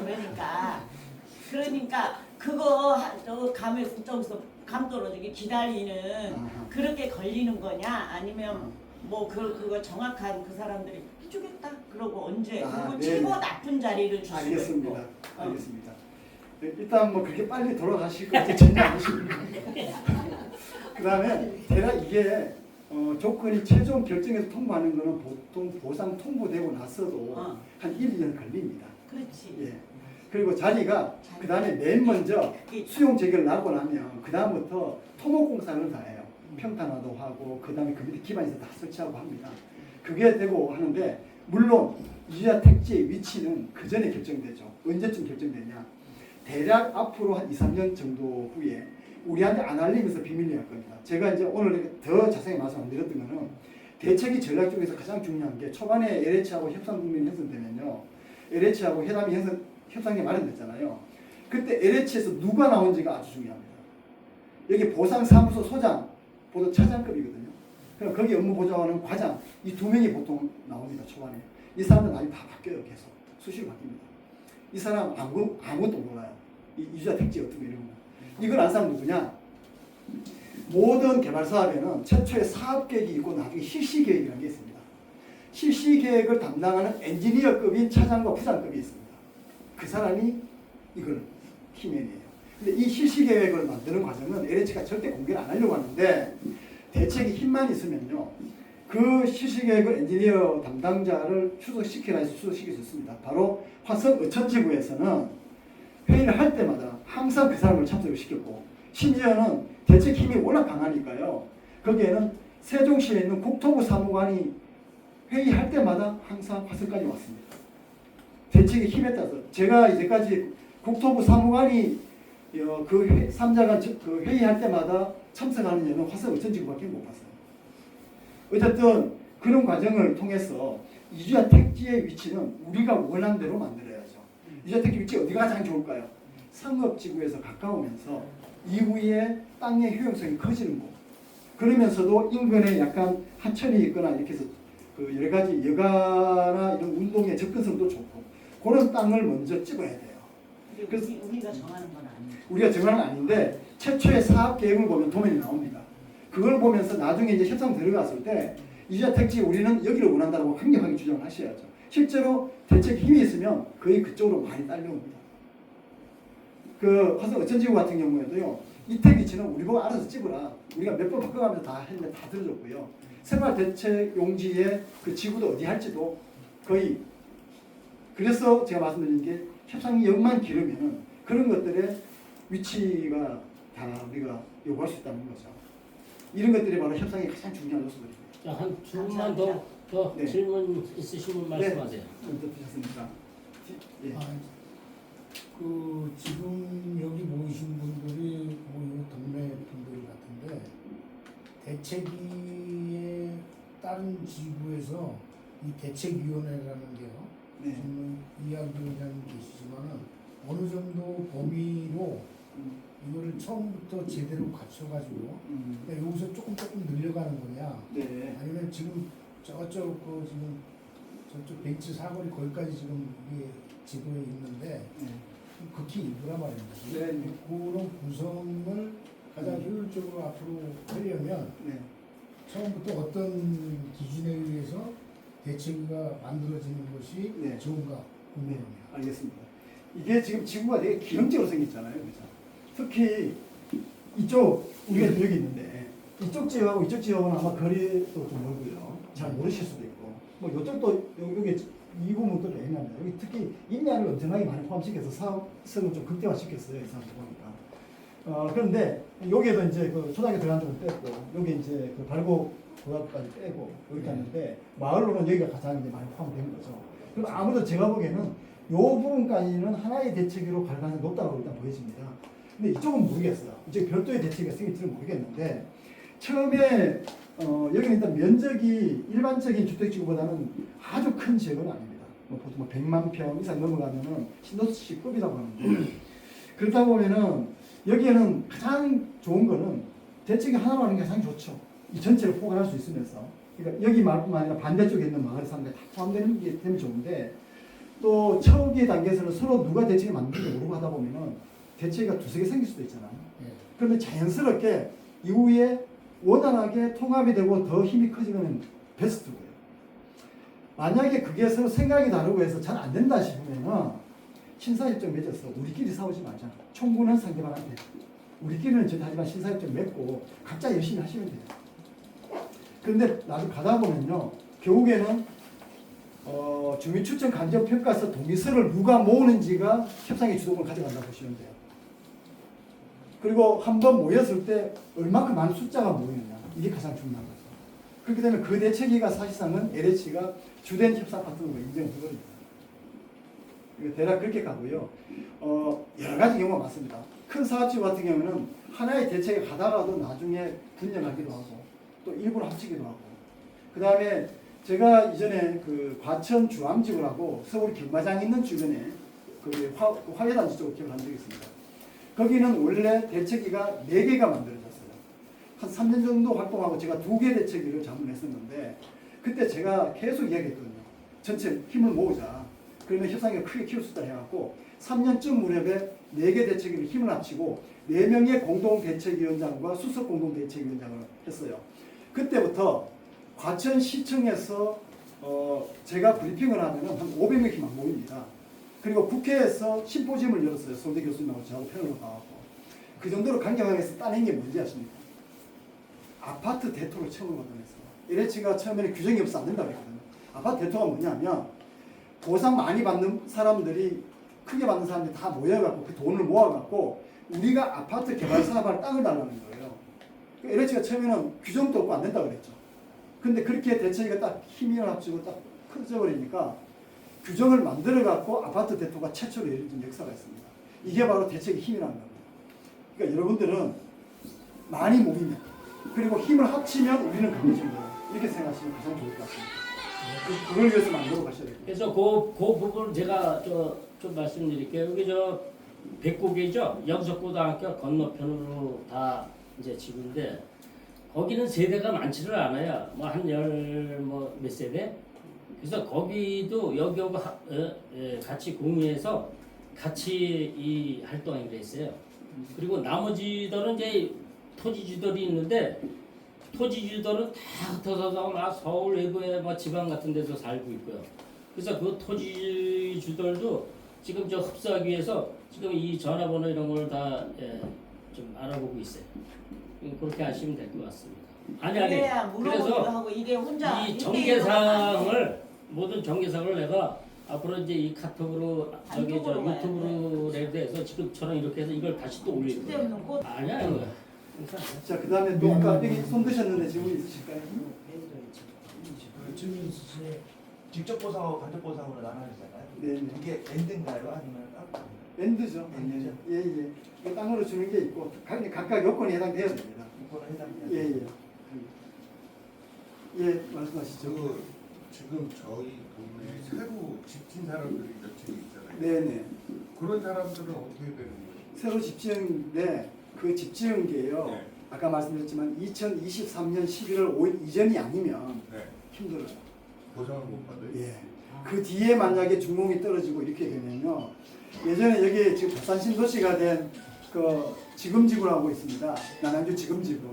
그러니까 그거 감에 저기서 감 떨어지게 기다리는 아하. 그렇게 걸리는 거냐 아니면 뭐 그거 정확한 그 사람들이 해주겠다 그러고 언제 그리고 네. 최고 나쁜 자리를 주시고 알겠습니다. 알겠습니다. 네, 일단 뭐 그렇게 빨리 돌아가실 것 같아 전혀 아니십니다. 그 다음에 대략 이게 조건이 최종 결정해서 통보하는 거는 보통 보상 통보되고 나서도 한 1, 2년 걸립니다. 그렇지. 예. 그리고 자리가 그 다음에 맨 먼저 수용 재결 나고 나면 그 다음부터 토목공사를 다 해요. 평탄화도 하고 그 다음에 그 밑에 기반에서 다 설치하고 합니다. 그게 되고 하는데 물론 이주야 택지의 위치는 그 전에 결정되죠. 언제쯤 결정되냐? 대략 앞으로 한 2, 3년 정도 후에 우리한테 안 알리면서 비밀리 할 겁니다. 제가 이제 오늘 더 자세히 말씀 안 드렸던 거는 대책이 전략 중에서 가장 중요한 게 초반에 LH하고 협상 국면이 형성되면요. LH하고 협상이 마련됐잖아요. 그때 LH에서 누가 나온지가 아주 중요합니다. 여기 보상사무소 소장, 보도 차장급이거든요. 그럼 거기 업무보좌관은 과장, 이 두 명이 보통 나옵니다. 초반에. 이 사람들 나중에 다 바뀌어요. 계속. 수시로 바뀝니다. 이 사람 아무것도 몰라요. 이 이주야 택지 어떻게 이런 거. 이걸 안 사람 누구냐? 모든 개발 사업에는 최초의 사업 계획이 있고 나중에 실시 계획이라는 게 있습니다. 실시 계획을 담당하는 엔지니어급인 차장과 부장급이 있습니다. 그 사람이 이걸 키맨이에요. 근데 이 실시 계획을 만드는 과정은 LH가 절대 공개를 안 하려고 하는데 대책이 힘만 있으면요. 그 실시 계획을 엔지니어 담당자를 추적시키라 해서 추적시킬 수 있습니다. 바로 화성 어천지구에서는 회의를 할 때마다 항상 그 사람을 참석을 시켰고 심지어는 대책 힘이 워낙 강하니까요. 거기에는 세종시에 있는 국토부 사무관이 회의할 때마다 항상 화성까지 왔습니다. 대책의 힘에 따라서 제가 이제까지 국토부 사무관이 그 3자간 그 회의할 때마다 참석하는 예는 화성 어천지구밖에 못 봤어요. 어쨌든 그런 과정을 통해서 이주야 택지의 위치는 우리가 원하는 대로 만들어야죠. 이주야 택지 위치 어디가 가장 좋을까요? 상업지구에서 가까우면서 이후에 땅의 효용성이 커지는 곳. 그러면서도 인근에 약간 하천이 있거나 이렇게 해서 그 여러 가지 여가나 이런 운동의 접근성도 좋고 그런 땅을 먼저 찍어야 돼요. 그래서 우리가 정하는 건 아니에요. 우리가 정하는 건 아닌데 최초의 사업 계획을 보면 도면이 나옵니다. 그걸 보면서 나중에 이제 협상 들어갔을 때 이주야 택지 우리는 여기를 원한다고 강력하게 주장을 하셔야죠. 실제로 대책 힘이 있으면 거의 그쪽으로 많이 딸려옵니다. 그 화성 어천지구 같은 경우에도요. 이택 위치는 우리 보고 알아서 찍어라. 우리가 몇 번 바꿔가면서 다 했는데 다 들어줬고요. 생활대책 용지에 그 지구도 어디 할지도 거의 그래서 제가 말씀드린 게 협상력만 기르면은 그런 것들의 위치가 다 우리가 요구할 수 있다는 거죠. 이런 것들이 바로 협상의 가장 중요한 요소들입니다. 자, 한 주문만 더 네. 질문 있으시면 말씀하세요. 좀 드셨습니까? 예. 그 지금 여기 모이신 분들이 뭐 이 동네 분들 같은데 대책위에 다른 지구에서 이 대책위원회라는 게요. 네. 지금 이야기원장님 계시지만은 어느 정도 범위로 이거를 처음부터 제대로 갖춰가지고 그러니까 여기서 조금 늘려가는 거냐? 네. 아니면 지금 저쪽 그 지금 저쪽 벤츠 사거리 거기까지 지금 이게 지도에 있는데 네. 극히 일부란 말입니다. 네. 그런 구성을 가장 효율적으로 앞으로 하려면 네. 처음부터 어떤 기준에 의해서 대책위가 만들어지는 것이 네. 좋은가 네, 궁금합니다. 알겠습니다. 이게 지금 지구가 되게 기형적으로 생겼잖아요. 그죠? 특히 이쪽 우리가 여기 있는데 이쪽 지역하고 이쪽 지역은 아마 거리도 좀 멀고요. 잘 모르실 수도 있고 뭐 이쪽도 여기 이 부분도 애매합니다. 여기 특히 인야를 엄청나게 많이 포함시켜서 사업성을 좀 극대화시켰어요. 이 사람들 보니까. 그런데 여기에도 이제 그 초등학교 들어간 쪽은 뺐고 여기 이제 그 발고 고등학교까지 빼고 이렇게 하는데 마을로는 여기가 가장 이제 많이 포함된 거죠. 그리고 아무래도 제가 보기에는 이 부분까지는 하나의 대책으로 갈 가능성이 높다고 일단 보여집니다. 근데 이쪽은 모르겠어요. 이제 별도의 대책이 생길지는 모르겠는데 처음에 여기는 일단 면적이 일반적인 주택지구보다는 아주 큰 지역은 아닙니다. 뭐 보통 100만 평 이상 넘어가면은 신도시급이라고 하는데 그렇다 보면은 여기에는 가장 좋은 거는 대책이 하나로 하는 게 가장 좋죠. 이 전체를 포괄할 수 있으면서 그러니까 여기 말뿐만 아니라 반대쪽에 있는 마을 사람들 다 포함되는 게 되면 좋은데 또 초기 단계에서는 서로 누가 대책을 만드는지 모르고 하다 보면은 대책이 두세 개 생길 수도 있잖아요. 그런데 자연스럽게 이후에 원활하게 통합이 되고 더 힘이 커지면 베스트고요. 만약에 그게 서로 생각이 다르고 해서 잘 안 된다 싶으면은 신사협정 맺어서 우리끼리 싸우지 말자. 총무는 상대방한테. 우리끼리는 저기 하지만 신사협정 맺고 각자 열심히 하시면 돼요. 그런데 나도 가다 보면요. 결국에는 주민추천 간접평가서 동의서를 누가 모으는지가 협상의 주도권을 가져간다고 보시면 돼요. 그리고 한번 모였을 때 얼마큼 많은 숫자가 모이느냐. 이게 가장 중요한 거죠. 그렇게 되면 그 대책위가 사실상은 LH가 주된 협상 파트너로 인정되거든요. 대략 그렇게 가고요. 여러 가지 경우가 많습니다. 큰 사업주 같은 경우는 하나의 대책에 가다가도 나중에 분열하기도 하고 또 일부러 합치기도 하고 그 다음에 제가 이전에 그 과천 주암지구라고 서울 경마장 있는 주변에 그 화훼단지 쪽으로 기억을 한 적이 있습니다. 거기는 원래 대책위가 4개가 만들어졌어요. 한 3년 정도 활동하고 제가 2개 대책위를 자문했었는데 그때 제가 계속 이야기했거든요. 전체 힘을 모으자. 그러면 협상을 크게 키울 수 있다 해갖고 3년쯤 무렵에 4개 대책위를 힘을 합치고 4명의 공동대책위원장과 수석 공동대책위원장을 했어요. 그때부터 과천시청에서 제가 브리핑을 하면 한 500명씩 막 모입니다. 그리고 국회에서 심포지엄을 열었어요. 서울대 교수님하고 저하고 패널로 나와서. 그 정도로 강경하게 따낸 게 뭔지 아십니까? 아파트 대토를 처음으로 만들었어요. LH가 처음에는 규정이 없어 안 된다고 했거든요. 아파트 대토가 뭐냐면 보상 많이 받는 사람들이 크게 받는 사람들이 다 모여갖고 그 돈을 모아갖고 우리가 아파트 개발 사업할 땅을 달라는 거예요. LH가 처음에는 규정도 없고 안 된다고 그랬죠. 근데 그렇게 대책위가 딱 힘을 합치고 딱 커져버리니까 규정을 만들어갖고 아파트 대토가 최초로 이루어진 역사가 있습니다. 이게 바로 대책의 힘이라는 겁니다. 그러니까 여러분들은 많이 모이면 그리고 힘을 합치면 우리는 강해진다. 이렇게 생각하시면 가장 좋을 것 같습니다. 그걸 위해서 만들어 가셔야 됩니다. 그래서 그 부분 제가 좀 말씀드릴게요. 여기 백곡이죠. 영석고등학교 건너편으로 다 이제 지구인데 거기는 세대가 많지를 않아요. 뭐 한 몇 세대. 그래서 거기도 여기하고 같이 공유해서 같이 이 활동하기로 했어요. 그리고 나머지들은 이제 토지주들이 있는데 토지주들은 다 흩어져서 막 서울 외부에 뭐 지방 같은 데서 살고 있고요. 그래서 그 토지주들도 지금 흡수하기 위해서 지금 이 전화번호 이런 걸 다 좀 알아보고 있어요. 그렇게 하시면 될 것 같습니다. 아니 그래야 물어보기도 그래서 하고 이게 혼자 이 전개사항을 모든 전개사항을 내가 앞으로 이제 이 카톡으로 단톡으로 가야 유튜브로 해서 지금처럼 이렇게 해서 이걸 다시 또 올릴 거예요. 쓸데없는 꽃. 아니야 이거. 자, 그 다음에 또 아까 여기 손 드셨는데 질문 있으실까요? 질문 있으시죠? 직접 보상하고 간접 보상으로 나눠졌잖아요. 네. 이게 엔드인가요? 아니면 따로? 엔드죠. 엔드죠. 예. 그 땅으로 주는 게 있고 각각 요건에 해당되어야 됩니다. 이거는 해당돼요. 예, 말씀하시죠. 지금 저희 동네에 새로 집진 사람들이 며칠 있잖아요. 네네. 그런 사람들은 어떻게 되는 거예요? 새로 집 지은데 그 집 지은 게요. 네. 아까 말씀드렸지만 2023년 11월 5일 이전이 아니면 네. 힘들어요. 보상을 못 받아요? 예. 그 뒤에 만약에 중공이 떨어지고 이렇게 되면요. 예전에 여기 지금 부산 신도시가 된 그 지금지구라고 있습니다. 남양주 지금지구.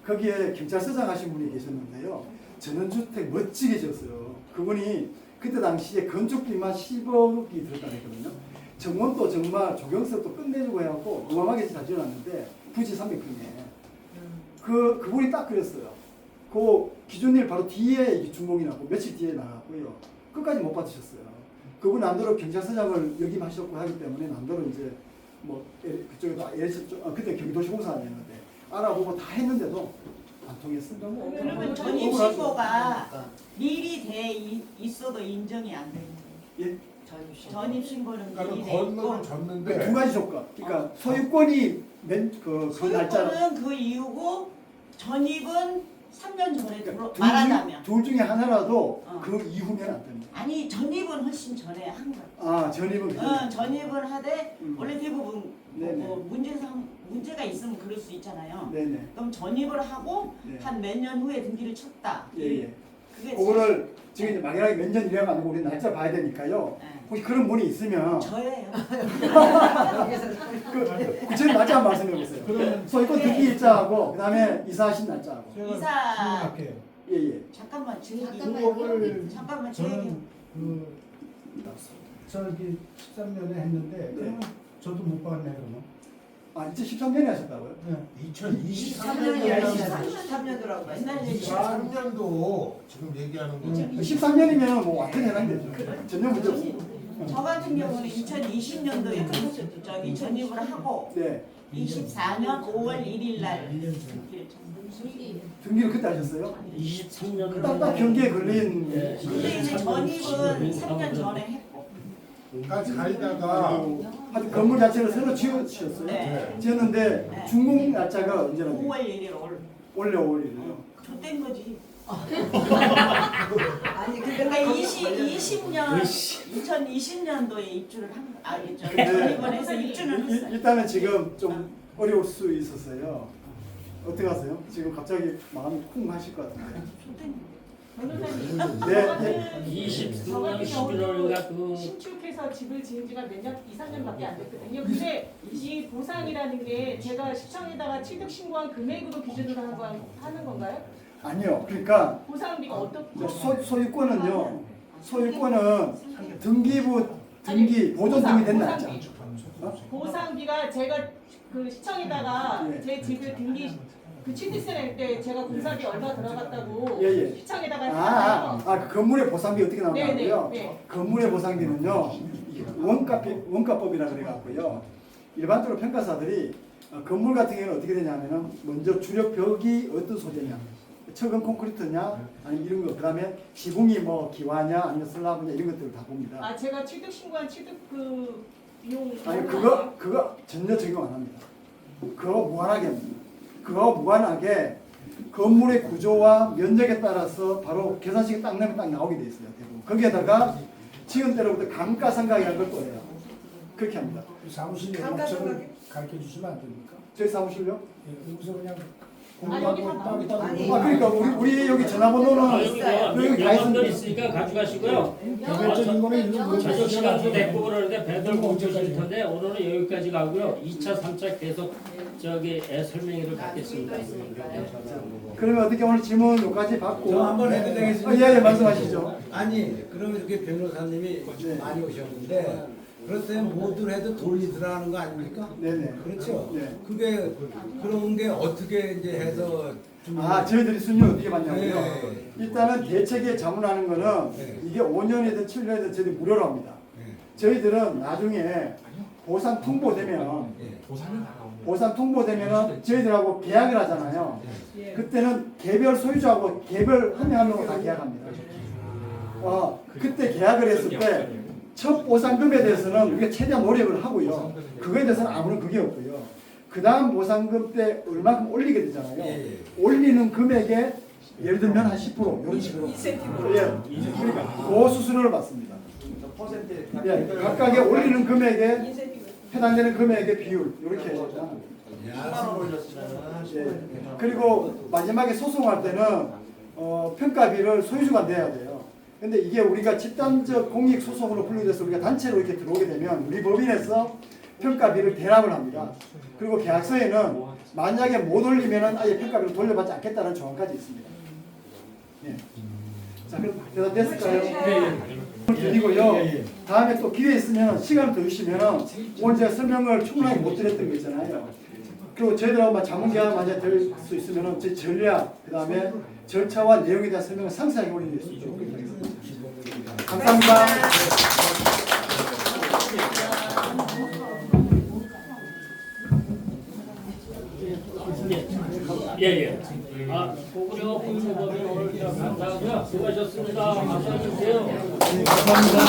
거기에 경찰서장 하신 분이 계셨는데요. 전원주택 멋지게 지었어요. 그분이 그때 당시에 건축비만 10억이 들었다 그랬거든요. 정원도 정말 조경석도 끝내주고 해갖고 어마어마하게 잘 지어놨는데 부지 300평에 그분이 딱 그랬어요. 그 기준일 바로 뒤에 중공이라고 며칠 뒤에 나갔고요. 끝까지 못 받으셨어요. 그분 남대로 경찰서장을 역임하셨고 하기 때문에 남대로 이제 뭐 그쪽에도 그때 경기도시공사였는데 알아보고 다 했는데도 안 통했습니다. 그러면 전입신고가 미리 돼 있어도 인정이 안 되는 거예요. 예? 전입신고는 그러니까 미리 돼 건너는 있고 졌는데 두 가지 조건. 그러니까 소유권이 그 날짜 소유권은 그 이유고 전입은 3년 전에 그러니까 말하자면 둘 중에 하나라도 어. 그 이후면 안 됩니다. 아니 전입은 훨씬 전에 한 거야. 아 전입은 전입을 하되 원래 대부분 네네. 뭐 문제가 있으면 그럴 수 있잖아요. 네네. 그럼 전입을 하고 네. 한 몇 년 후에 등기를 쳤다. 예예. 그게 그거를 지금 이제 막연하게 몇 년 이래가 아니고 우리 날짜 봐야 되니까요. 네. 혹시 그런 분이 있으면 저예요. 구체적인 날짜 한번 말씀해 보세요. 그러면 소유권 네. 등기 일자하고 그다음에 이사하신 날짜하고. 제가 이사- 질문할게요. 예예. 잠깐만 제 얘기. 그거를 잠깐만 제 얘기. 저는 저기 13년에 했는데 네. 그러면 저도 못 받네 그러면. 아 2013년에 하셨다고요? 네. 2023년이라고 23년도라고 옛날 얘기. 23년도 지금 얘기하는 거 13년이면 뭐 완전히 해당되죠. 전혀 문제 없습니다. 저 같은 경우는 2020년도에 저기 전입을 하고 네. 24년 5월 1일 날 1년 전. 등기를 그때 하셨어요? 23년 딱딱 경기에 걸린. 예, 근데 이제 전입은 3년 전에 했고 까지 가다가 하여튼 건물 자체를 새로 지으셨어요? 네. 지었는데 네. 준공 날짜가 언제나 5월 1일 원래 5월이에요. 좆된 거지. 아니 근데 2020년 2020년도에 입주를 한 아니 저 네. 전입을 해서 입주는 했어요. 일단은 지금 좀 어려울 수 있었어요. 어떻게 하세요? 지금 갑자기 마음이 쿵 하실 것 같은데. 좆된 변호사님 네. 23년 11월인가 그 신축해서 집을 지은 지가 몇 년, 2, 3년밖에 안 됐거든요. 근데 이 보상이라는 게 제가 시청에다가 취득 신고한 금액으로 기준으로 하는 건가요? 아니요. 그러니까 보상비가 어떻게? 소유권은요. 소유권은 등기부 등기 보존 등기 된 날짜. 보상비가 제가 그 시청에다가 예. 제 집을 등기 그 취득세 낼 때 제가 공사비 얼마 들어갔다고 예, 예. 시청에다가 했잖아요. 그 건물의 보상비 어떻게 나오냐고요? 네, 네, 네. 건물의 보상비는요. 이게 원가법이라 그래갖고요. 일반적으로 평가사들이 건물 같은 경우는 어떻게 되냐면은 먼저 주력 벽이 어떤 소재냐, 철근 콘크리트냐, 아니면 이런 거, 그다음에 지붕이 뭐 기와냐, 아니면 슬라브냐 이런 것들을 다 봅니다. 아 제가 취득 신고한 취득 그 비용 아니 그거 전혀 적용 안 합니다. 그거 무한하게 합니다. 그거 무한하게 건물의 구조와 면적에 따라서 바로 계산식이 딱 내면 딱 나오게 돼 있어요. 대부분. 거기에다가 지은 때로부터 감가상각이라는 걸 또 해요. 그렇게 합니다. 사무실 연락처를 가르쳐 주시면 안 됩니까? 저희 사무실요? 예, 여기서 그냥 여기 다 공부하고 따로 아니, 그러니까 우리 여기 전화번호는 여기 다 명함들 있습니다. 있으니까 가져가시고요. 개별적인 거는 일로 저녁 시간도 됐고 그러는데 배들 공쳐질 텐데 오늘은 여기까지 가고요. 2차, 3차 계속 저기 설명회를 갖겠습니다. 그러면 어떻게 오늘 질문 여기까지 받고 저 한번 해도 되겠습니까? 예, 말씀하시죠. 아니, 그럼 이렇게 변호사님이 네. 많이 오셨는데 그렇다면 뭐든 해도 돈이 들어가는 거 아닙니까? 네네. 그렇죠. 네. 그게 그런 게 어떻게 이제 해서 좀 저희들이 순위 어떻게 받냐고요? 네. 일단은 대책에 자문하는 거는 네. 이게 5년이든 7년이든 저희들이 무료로 합니다. 네. 저희들은 나중에 보상 통보되면 보상 통보되면은 저희들하고 계약을 하잖아요. 그때는 개별 소유주하고 개별 한 명 한 명으로 다 계약합니다. 그때 계약을 했을 때 첫 보상금에 대해서는 우리가 최대한 노력을 하고요. 그거에 대해서는 아무런 그게 없고요. 그 다음 보상금 때 얼마큼 올리게 되잖아요. 예. 올리는 금액에 예를 들면 한 10% 이런 식으로. 예. 그러니까 그 수수료를 받습니다. 퍼센트 예. 각각의 올리는 금액에 해당되는 금액의 비율 이렇게. 예, 10만 원 올렸으면 예. 그리고 마지막에 소송할 때는 평가비를 소유주가 내야 돼요. 근데 이게 우리가 집단적 공익 소송으로 분류돼서 우리가 단체로 이렇게 들어오게 되면 우리 법인에서 평가비를 대납을 합니다. 그리고 계약서에는 만약에 못 올리면은 아예 평가비를 돌려받지 않겠다는 조항까지 있습니다. 예. 자, 그럼 대답됐을까요? 네. 드리고요. 다음에 또 기회 있으면 시간을 더 주시면 오늘 제가 설명을 충분하게 못 드렸던 거 있잖아요. 그리고 저희들하고 자문계약 만약 될 수 있으면 제 전략, 그 다음에 절차와 내용에 대한 설명을 상세하게 올려드리겠습니다. 감사합니다. 예. 고구려 법무법인 오늘 감사하고요. 수고하셨습니다. 감사해주세요. 감사합니다.